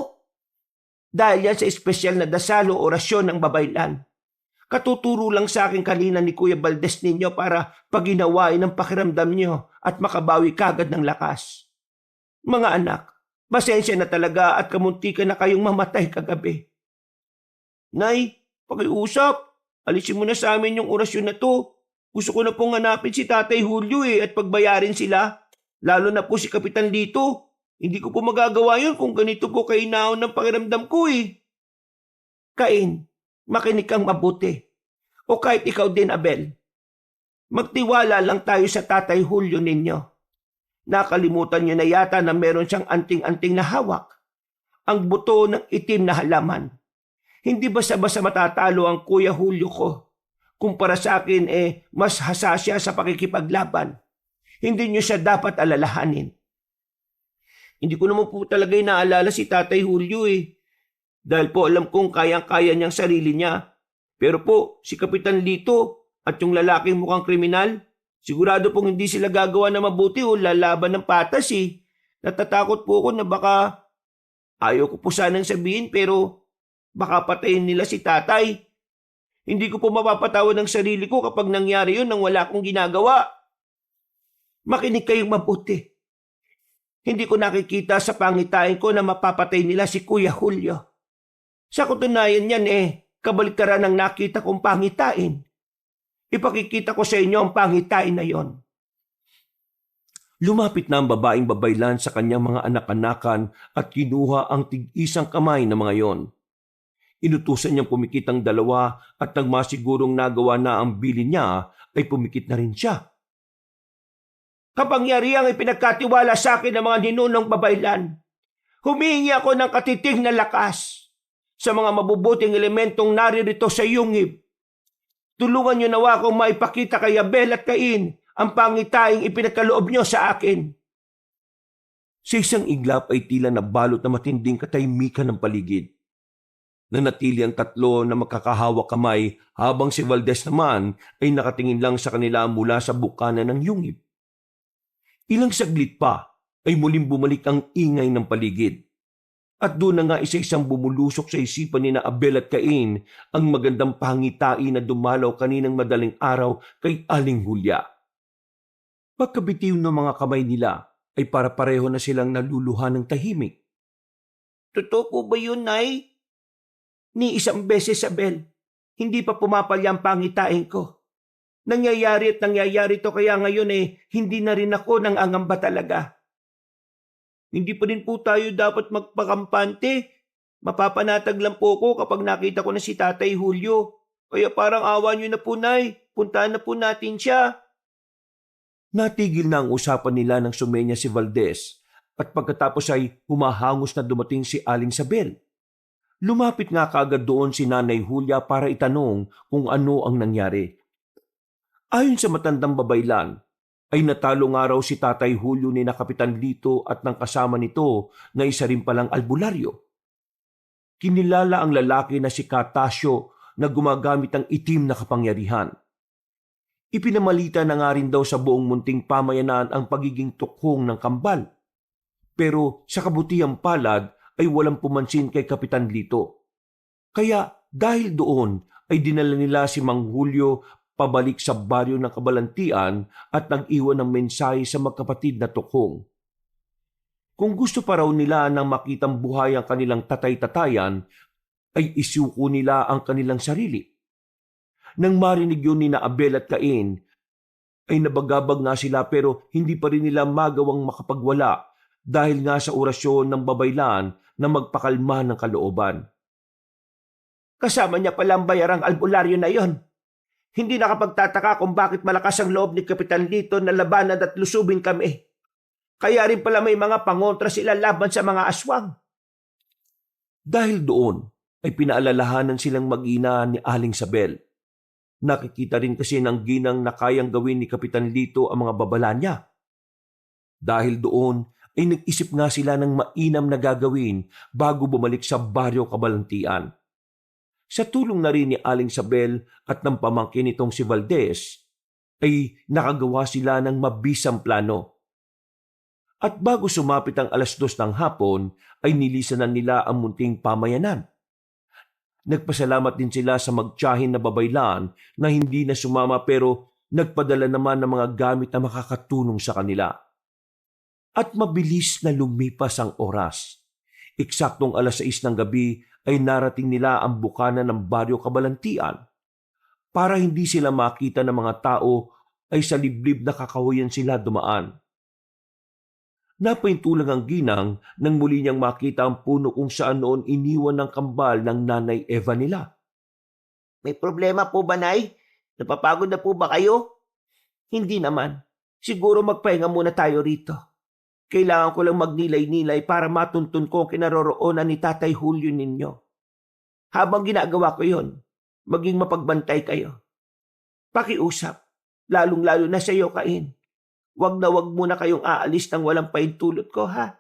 Dahil yan sa espesyal na dasal o orasyon ng babaylan. Katuturo lang sa akin kanina ni Kuya Valdez ninyo para paginawain ang pakiramdam nyo at makabawi kagad ng lakas. Mga anak, pasensya na talaga at kamunti ka na kayong mamatay kagabi. Nay, pakiusap. Alisin mo na sa amin yung orasyon na to. Gusto ko na pong hanapin si Tatay Julio at pagbayarin sila. Lalo na po si Kapitan Lito. Hindi ko po magagawa yun kung ganito po kainaon ng pakiramdam ko Cain, makinig kang mabuti. O kahit ikaw din, Abel. Magtiwala lang tayo sa Tatay Julio ninyo. Nakalimutan nyo na yata na meron siyang anting-anting na hawak. Ang buto ng itim na halaman. Hindi basta-basta matatalo ang Kuya Julio ko. Kumpara sa akin mas hasa siya sa pakikipaglaban. Hindi niyo siya dapat alalahanin. Hindi ko naman po talaga inaalala si Tatay Julio Dahil po alam kong kayang-kaya niyang sarili niya. Pero po, si Kapitan Lito at yung lalaking mukhang kriminal, sigurado pong hindi sila gagawa na mabuti o lalaban ng patas Natatakot po ako na baka, ayaw ko po sanang sabihin pero baka patayin nila si tatay. Hindi ko po mapapatawad ng sarili ko kapag nangyari yun nang wala akong ginagawa. Makinig kayong mabuti. Hindi ko nakikita sa pangitain ko na mapapatay nila si Kuya Julio. Sa katunayan yan kabaliktaran ang nakita kong pangitain. Ipakikita ko sa inyo ang pangitain na yon. Lumapit na ang babaeng babaylan sa kanyang mga anak-anakan at kinuha ang tig-isang kamay ng mga yon. Inutusan niyang pumikit ang dalawa at nang masigurong nagawa na ang bilin niya, ay pumikit na rin siya. Kapangyarihang ipinagkatiwala sa akin ng mga ninunong babaylan. Humihingi ako ng katiting na lakas sa mga mabubuting elementong naririto sa yungib. Tulungan niyo nawa akong maipakita kay Abel at Cain ang pangitaing ipinagkaloob niyo sa akin. Sa isang iglap ay tila nabalot na matinding katahimikan ng paligid. Nanatili ang tatlo na magkakahawak kamay habang si Valdez naman ay nakatingin lang sa kanila mula sa bukana ng yungib. Ilang saglit pa ay muling bumalik ang ingay ng paligid. At doon na nga isa-isang bumulusok sa isipan ni na Abel at Cain ang magandang pangitain na dumalaw kaninang madaling araw kay Aling Julia. Pagkabitiw ng mga kamay nila ay para-pareho na silang naluluhan ng tahimik. Totoo po ba yun, Nay? Ni isang beses, Abel, hindi pa pumapalya ang pangitain ko. Nangyayari to kaya ngayon hindi na rin ako nang angamba talaga. Hindi pa rin po tayo dapat magpakampante. Mapapanatag lang po ko kapag nakita ko na si Tatay Julio. Kaya parang awa niyo na po, Nay. Puntahan na po natin siya. Natigil na ang usapan nila ng sumenya si Valdez at pagkatapos ay humahangos na dumating si Aling Sabel. Lumapit nga kaagad doon si Nanay Julia para itanong kung ano ang nangyari. Ayon sa matandang babaylan, ay natalo nga raw si Tatay Julio ni na Kapitan Lito at ng kasama nito na isa rin palang albularyo. Kinilala ang lalaki na si Catasio na gumagamit ng itim na kapangyarihan. Ipinamalita na nga rin daw sa buong munting pamayanan ang pagiging tukhong ng kambal. Pero sa kabutihang palad ay walang pumansin kay Kapitan Lito. Kaya dahil doon ay dinala nila si Mang Julio pabalik sa baryo ng Kabalantian at nag-iwan ng mensahe sa magkapatid na tukhong. Kung gusto pa raw nila nang makitang buhay ang kanilang tatay-tatayan, ay isuko nila ang kanilang sarili. Nang marinig yun ni na Abel at Cain, ay nabagabag nga sila pero hindi pa rin nila magawang makapagwala dahil nga sa orasyon ng babaylan na magpakalma ng kalooban. Kasama niya palang bayarang albularyo na yon. Hindi nakapagtataka kung bakit malakas ang loob ni Kapitan Lito na labanan at lusubin kami. Kaya rin pala may mga pangontra sila laban sa mga aswang. Dahil doon ay pinaalalahanan silang mag-ina ni Aling Sabel. Nakikita rin kasi ng ginang na kayang gawin ni Kapitan Lito ang mga babala niya. Dahil doon ay nag-isip nga sila ng mainam na gagawin bago bumalik sa baryo Kabalantian. Sa tulong na rin ni Aling Sabel at ng pamangkin nitong si Valdez, ay nakagawa sila ng mabisang plano. At bago sumapit ang 2:00 ng hapon, ay nilisanan nila ang munting pamayanan. Nagpasalamat din sila sa magtiyahin na babaylan na hindi na sumama pero nagpadala naman ng mga gamit na makakatulong sa kanila. At mabilis na lumipas ang oras. Eksaktong 6:00 ng gabi ay narating nila ang bukana ng baryo Kabalantian. Para hindi sila makita ng mga tao ay sa liblib na kakahuyan sila dumaan. Napahintulang ang ginang nang muli niyang makita ang puno kung saan noon iniwan ng kambal ng Nanay Eva nila. May problema po ba, Nay? Napapagod na po ba kayo? Hindi naman. Siguro magpahinga muna tayo rito. Kailangan ko lang magnilay-nilay para matuntun ko ang kinaroroonan ni Tatay Julio ninyo. Habang ginagawa ko yon, maging mapagbantay kayo. Pakiusap, lalong-lalo na sa iyo, Cain. Wag na wag muna kayong aalis nang walang pahintulot ko, ha?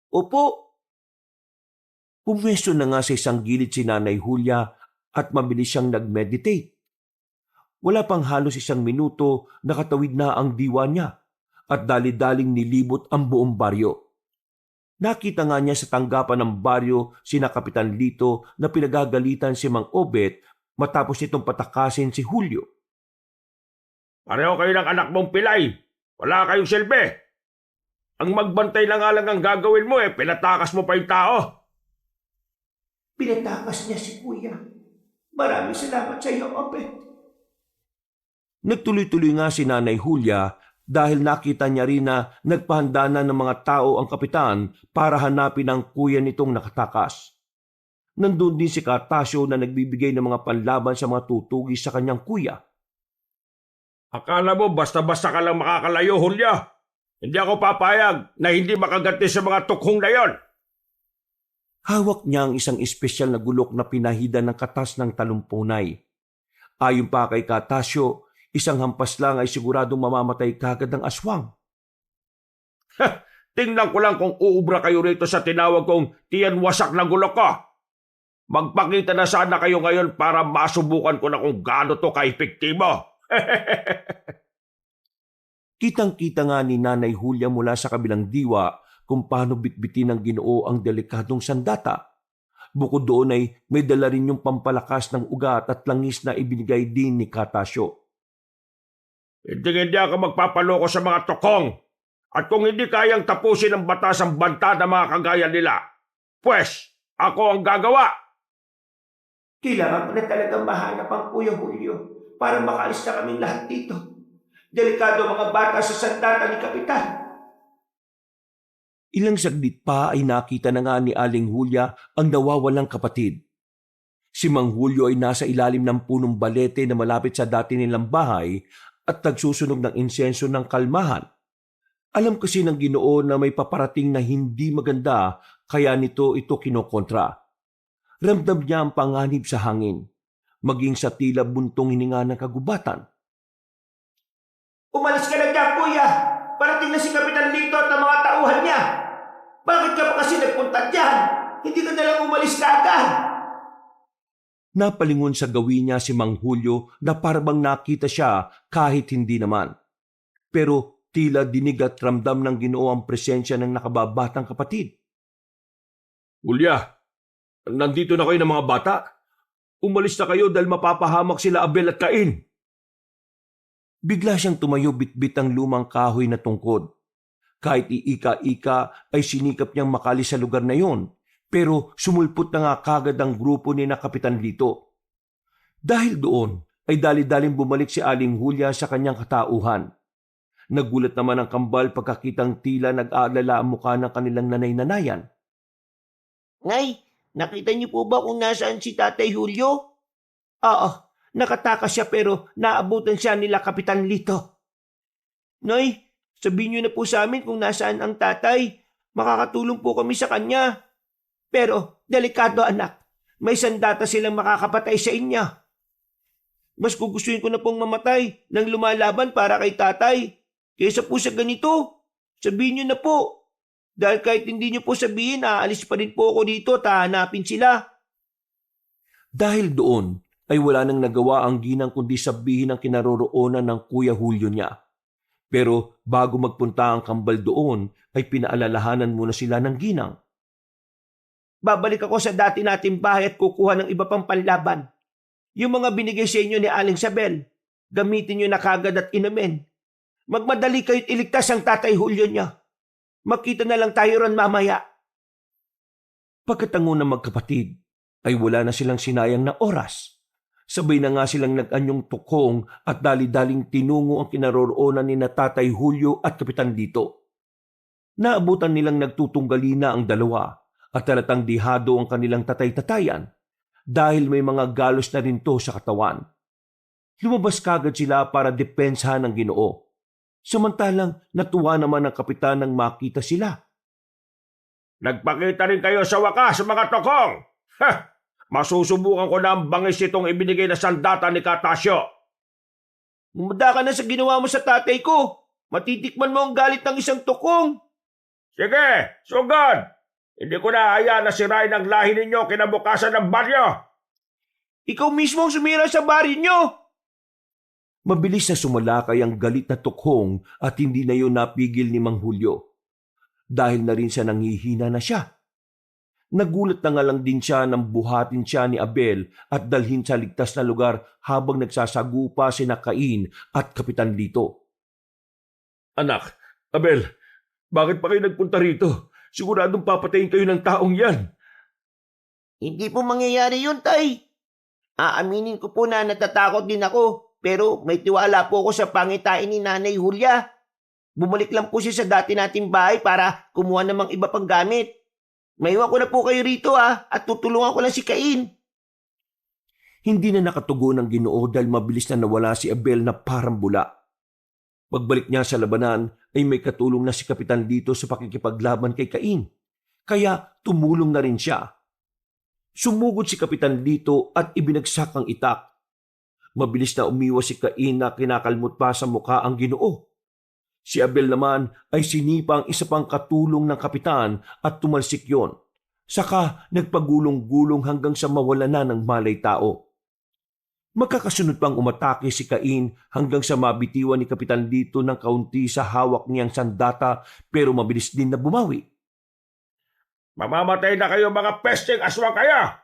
Opo. Pumwesto na nga sa isang gilid si Nanay Julia at mabilis siyang nag-meditate. Wala pang halos 1 minuto nakatawid na ang diwa niya at dali-daling nilibot ang buong baryo. Nakita nga niya sa tanggapan ng baryo sina Kapitan Lito na pinagagalitan si Mang Obet matapos itong patakasin si Julio. Pareho kayo ng anak mong pilay. Wala kayong silbi. Ang magbantay na nga lang ang gagawin mo pinatakas mo pa yung tao. Pinatakas niya si Kuya. Maraming salamat sa iyo, Obet. Nagtuloy-tuloy nga si Nanay Julia dahil nakita niya rin na nagpahanda na ng mga tao ang kapitan para hanapin ang kuya nitong nakatakas. Nandun din si Cartasio na nagbibigay ng mga panlaban sa mga tutugis sa kanyang kuya. Akala mo basta-basta ka lang makakalayo, Hulya? Hindi ako papayag na hindi makaganti sa mga tukhong na yon. Hawak niya ang isang espesyal na gulok na pinahida ng katas ng talumpunay. Ayon pa kay Cartasio, isang hampas lang ay siguradong mamamatay kagad ng aswang. Tingnan ko lang kung uubra kayo rito sa tinawag kong tiyan wasak na gulok ko. Magpakita na sana kayo ngayon para masubukan ko na kung gaano to ka-epektibo. Kitang-kita nga ni Nanay Julia mula sa kabilang diwa kung paano bitbitin ng Ginoo ang delikadong sandata. Bukod doon ay may dala rin yung pampalakas ng ugat at langis na ibinigay din ni Cartasio. Hindi ako magpapaloko sa mga tokong. At kung hindi kayang tapusin ng batas ang banta ng mga kagaya nila, pues ako ang gagawa. Kailangan ko na talagang mahanap ang Kuya Julio para makaalis na kaming lahat dito. Delikado ang mga bata sa sandata ni Kapitan. Ilang saglit pa ay nakita na nga ni Aling Julia ang nawawalang kapatid. Si Mang Julio ay nasa ilalim ng punong balete na malapit sa dati nilang bahay at nagsusunog ng insenso ng kalmahan. Alam kasi ng Ginoo na may paparating na hindi maganda kaya ito kinokontra. Ramdam niya ang panganib sa hangin, maging sa tila buntong hininga ng kagubatan. Umalis ka na dyan, Kuya! Parating na si Kapitan Lito at ang mga tauhan niya! Bakit ka pa kasi nagpunta dyan? Hindi ka nalang umalis ka agad! Napalingon sa gawin niya si Mang Julio na parabang nakita siya kahit hindi naman. Pero tila dinig at ramdam ng Ginoo ang presensya ng nakababatang kapatid. Hulya, nandito na kayo ng mga bata. Umalis na kayo dahil mapapahamak sila Abel at Cain. Bigla siyang tumayo bitbit ang lumang kahoy na tungkod. Kahit iika-ika ay sinikap niyang makalis sa lugar na yon, pero sumulpot na nga kagad ang grupo ni na Kapitan Lito. Dahil doon ay dali-daling bumalik si Aling Julia sa kanyang katauhan. Nagulat naman ang kambal pagkakitang tila nag-aalala ang mukha ng kanilang nanay-nanayan. Nay, nakita niyo po ba kung nasaan si Tatay Julio? Oo, nakatakas siya pero naabutan siya nila Kapitan Lito. Nay, sabihin niyo na po sa amin kung nasaan ang tatay. Makakatulong po kami sa kanya. Pero, delikado anak. May sandata silang makakapatay sa inyo. Mas gugustuhin ko na pong mamatay nang lumalaban para kay tatay. Kaysa po sa ganito, sabihin niyo na po. Dahil kahit hindi niyo po sabihin, aalis pa rin po ako dito at hahanapin sila. Dahil doon ay wala nang nagawa ang ginang kundi sabihin ang kinaroroonan ng Kuya Julio niya. Pero bago magpunta ang kambal doon ay pinaalalahanan muna sila ng ginang. Babalik ako sa dati nating bahay at kukuha ng iba pang panlaban. Yung mga binigay sa inyo ni Aling Sabel, gamitin nyo na kagad at inumin. Magmadali kayo't iligtas ang Tatay Julio niya. Makita na lang tayo ron mamaya. Pagkatango ng magkapatid ay wala na silang sinayang na oras. Sabay na nga silang nag-anyong tukong at dali-daling tinungo ang kinaroroonan ni na Tatay Julio at Kapitan Lito. Naabutan nilang nagtutunggali na ang dalawa at talatang dihado ang kanilang tatay-tatayan dahil may mga galos na rin to sa katawan. Lumabas kagad sila para depensahan ng Ginoo. Samantalang natuwa naman ang kapitan nang makita sila. Nagpakita rin kayo sa wakas, mga tokong! Ha! Masusubukan ko na ang bangis itong ibinigay na sandata ni Cartasio. Umada ka na sa ginawa mo sa tatay ko. Matitikman mo ang galit ng isang tukong. Sige, sugod! Hindi ko na hayaan na sirain ang lahi ninyo kinabukasan ng baryo. Ikaw mismo ang sumira sa bari nyo. Mabilis na sumalakay ang galit na tukhong at hindi na yun napigil ni Mang Julio. Dahil na rin siya nanghihina na siya. Nagulat na nga lang din siya nang buhatin siya ni Abel at dalhin sa ligtas na lugar habang nagsasagupa sina Cain at Kapitan Lito. Anak, Abel, bakit pa kayo nagpunta rito? Siguradong papatayin kayo ng taong yan. Hindi po mangyayari yun, Tay. Aaminin ko po na natatakot din ako, pero may tiwala po ako sa pangitain ni Nanay Julia. Bumalik lang po siya sa dati nating bahay para kumuha namang iba pang gamit. Maiwan ko na po kayo rito at tutulungan ko lang si Cain. Hindi na nakatugon ang Ginoo dahil mabilis na nawala si Abel na parang bula. Pagbalik niya sa labanan ay may katulong na si Kapitan Lito sa pakikipaglaban kay Cain. Kaya tumulong na rin siya. Sumugod si Kapitan Lito at ibinagsak ang itak. Mabilis na umiwas si Cain na kinakalmot pa sa mukha ang Ginoo. Si Abel naman ay sinipa ang isa pang katulong ng kapitan at tumalsik yon. Saka nagpagulong-gulong hanggang sa mawala na ng malay tao. Magkakasunod pang umatake si Cain hanggang sa mabitiwan ni Kapitan Lito ng kaunti sa hawak niyang sandata pero mabilis din na bumawi. Mamamatay na kayo mga pesteng aswang kaya!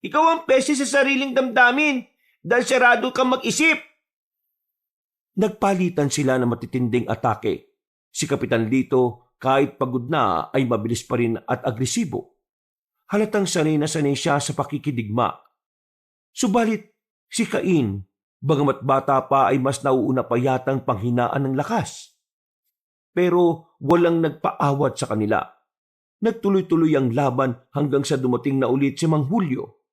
Ikaw ang peste sa sariling damdamin dahil sarado kang mag-isip. Nagpalitan sila ng matitinding atake. Si Kapitan Lito kahit pagod na ay mabilis pa rin at agresibo. Halatang sanay na sanay siya sa pakikidigma. Subalit si Cain, bagamat bata pa ay mas nauuna pa yatang panghinaan ng lakas. Pero walang nagpaawat sa kanila. Nagtuloy-tuloy ang laban hanggang sa dumating na ulit si Mang Julio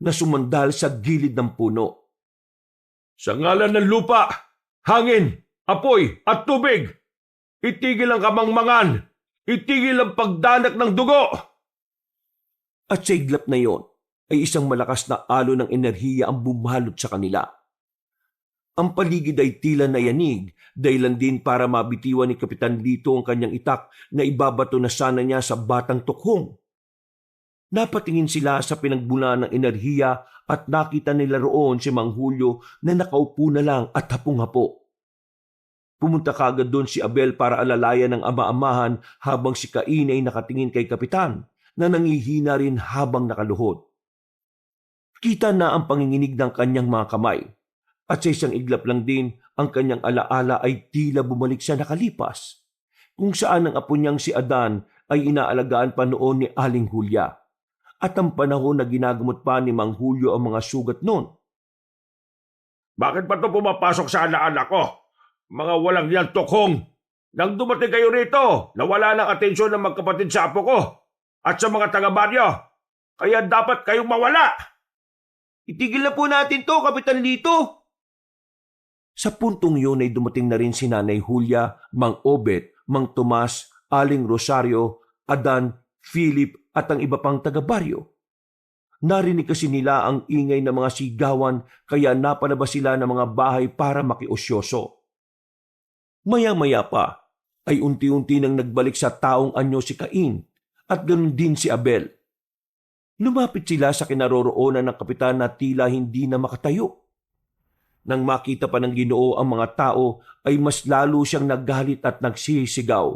na sumandal sa gilid ng puno. Sa ngalan ng lupa, hangin, apoy at tubig, itigil ang kamangmangan, itigil ang pagdanak ng dugo. At sa iglap na yon ay isang malakas na alo ng enerhiya ang bumalot sa kanila. Ang paligid ay tila nayanig, dahilan din para mabitiwan ni Kapitan Lito ang kanyang itak na ibabato na sana niya sa batang tukhong. Napatingin sila sa pinagbulan ng enerhiya at nakita nila roon si Mang Julio na nakaupo na lang at hapong-hapo. Pumunta kagad doon si Abel para alalayan ng ama-amahan habang si Cain ay nakatingin kay Kapitan na nangihina rin habang nakaluhod. Kita na ang panginginig ng kanyang mga kamay at sa isang iglap lang din ang kanyang alaala ay tila bumalik sa nakalipas kung saan ang apo niyang si Adan ay inaalagaan pa noon ni Aling Julia at ang panahon na ginagamot pa ni Mang Julio ang mga sugat noon. Bakit pa ito pumapasok sa alaala ko? Mga walang yan tukhong! Nang dumating kayo rito, nawala ng atensyon ng magkapatid sa apo ko at sa mga taga-baryo. Kaya dapat kayong mawala! Itigil na po natin to, Kapitan Lito. Sa puntong yun ay dumating na rin si Nanay Julia, Mang Obet, Mang Tomas, Aling Rosario, Adan, Philip at ang iba pang taga-baryo. Narinig kasi nila ang ingay ng mga sigawan kaya napanabas sila ng mga bahay para makiosyoso. Maya-maya pa ay unti-unti nang nagbalik sa taong anyo si Cain at ganoon din si Abel. Lumapit sila sa kinaroroonan ng kapitan na tila hindi na makatayo. Nang makita pa ng Ginoo ang mga tao ay mas lalo siyang naggalit at nagsisigaw.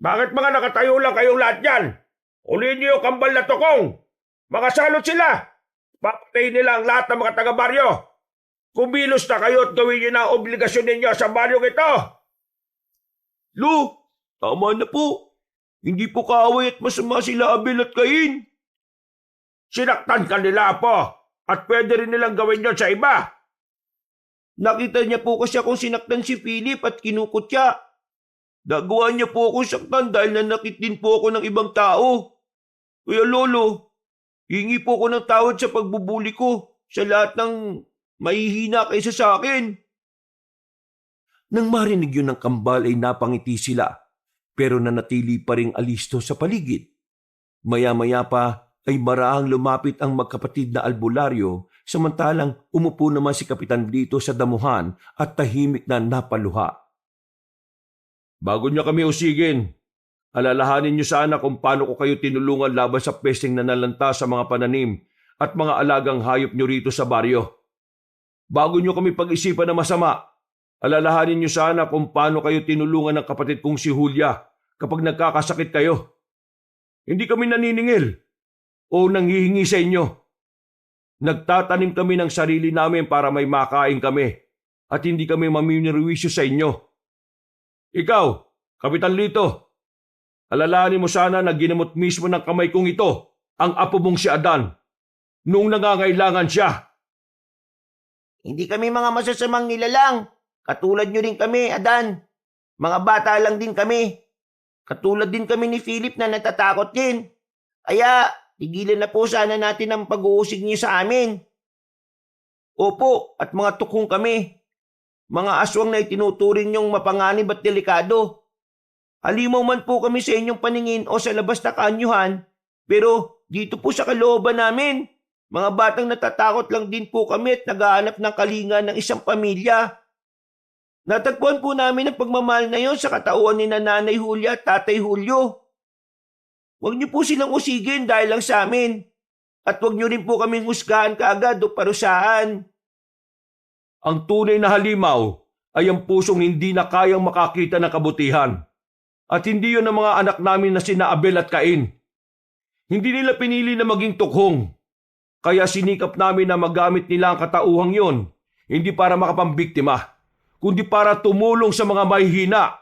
Bakit mga nakatayo lang kayong lahat yan? Ulihin niyo yung kambal na tukong! Mga salot sila! Papatayin nila ang lahat ng mga taga-baryo! Kumilos na kayo at gawin niyo na ang obligasyon ninyo sa baryong ito! Lo, tama na po. Hindi po kaaway at masama sila Abel at Cain. Sinaktan ka nila po at pwede rin nilang gawin yun sa iba. Nakita niya po kasi akong sinaktan si Philip at kinukot siya. Nagawa niya po akong saktan dahil nanakit din po ako ng ibang tao. Kuya Lolo, hingi po ako ng tawad sa pagbubuli ko sa lahat ng mahihina kaysa sa akin. Nang marinig yun ng kambal ay napangiti sila pero nanatili pa ring alisto sa paligid. Maya-maya pa ay maraang lumapit ang magkapatid na albularyo samantalang umupo naman si Kapitan Lito sa damuhan at tahimik na napaluha. Bago niyo kami usigin, alalahanin niyo sana kung paano ko kayo tinulungan laban sa pesteng nanalanta sa mga pananim at mga alagang hayop niyo rito sa baryo. Bago niyo kami pag-isipan na masama, alalahanin niyo sana kung paano kayo tinulungan ng kapatid kong si Julia kapag nagkakasakit kayo. Hindi kami naniningil o nanghihingi sa inyo. Nagtatanim kami ng sarili namin para may makain kami at hindi kami maminirwisyo sa inyo. Ikaw, Kapitan Lito, alalahanin mo sana na ginamot mismo ng kamay kong ito ang apo mong si Adan noong nangangailangan siya. Hindi kami mga masasamang nilalang. Katulad nyo rin kami, Adan. Mga bata lang din kami. Katulad din kami ni Philip na natatakot din. Kaya, tigilan na po sana natin ang pag-uusig niyo sa amin. Opo, at mga tukhong kami. Mga aswang na itinuturing niyong mapanganib at delikado. Halimaw man po kami sa inyong paningin o sa labas na kaanyuhan, pero dito po sa kalooban namin, mga batang natatakot lang din po kami at naghahanap ng kalinga ng isang pamilya. Natagpuan po namin ang pagmamahal na yon sa katauhan ni Nanay Julia at Tatay Julio. Huwag niyo po silang usigin dahil lang sa amin. At huwag niyo rin po kaming husgahan kaagad o parusahan. Ang tunay na halimaw ay ang pusong hindi na kayang makakita ng kabutihan. At hindi yun ang mga anak namin na sina Abel at Cain. Hindi nila pinili na maging tukhong. Kaya sinikap namin na magamit nila ang katauhang yon, hindi para makapambiktima, kundi para tumulong sa mga mahihina.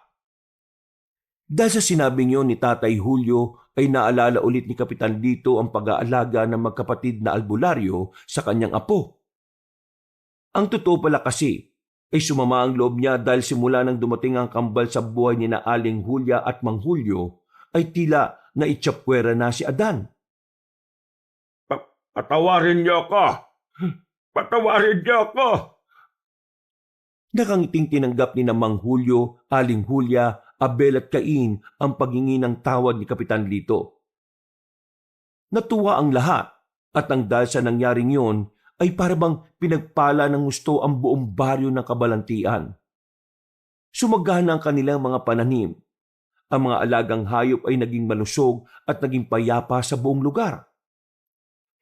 Dahil sa sinabing yon ni Tatay Julio ay naalala ulit ni Kapitan Lito ang pag-aalaga ng magkapatid na albularyo sa kanyang apo. Ang totoo pala kasi ay sumama ang loob niya dahil simula nang dumating ang kambal sa buhay ni na Aling Julia at Mang Julio ay tila naitsapwera na si Adan. Patawarin niyo ako! Patawarin niyo ako! Nakangiting tinanggap ni na Mang Julio, Aling Julia, Abel at Cain ang paghingi ng tawad ni Kapitan Lito. Natuwa ang lahat at ang dahil sa nangyaring yon ay parabang pinagpala ng gusto ang buong baryo ng Kabalantian. Sumagana ang kanilang mga pananim. Ang mga alagang hayop ay naging malusog at naging payapa sa buong lugar.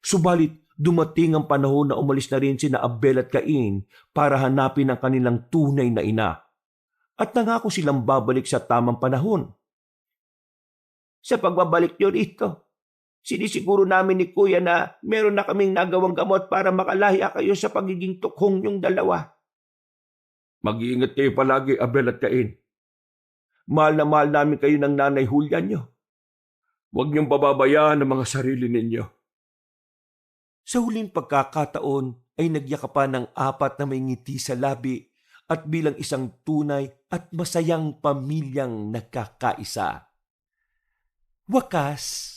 Subalit dumating ang panahon na umalis na rin sina Abel at Cain para hanapin ang kanilang tunay na ina. At nangako silang babalik sa tamang panahon. Sa pagbabalik niyo rito, sinisiguro namin ni Kuya na meron na kaming nagawang gamot para makalaya kayo sa pagiging tukhong niyong dalawa. Mag-iingat kayo palagi, Abel at Cain. Mahal na mahal namin kayo ng Nanay Julia niyo. Huwag niyong pababayaan ang mga sarili ninyo. Sa huling pagkakataon ay nagyakapan ng apat na may ngiti sa labi at bilang isang tunay at masayang pamilyang nagkakaisa. Wakas.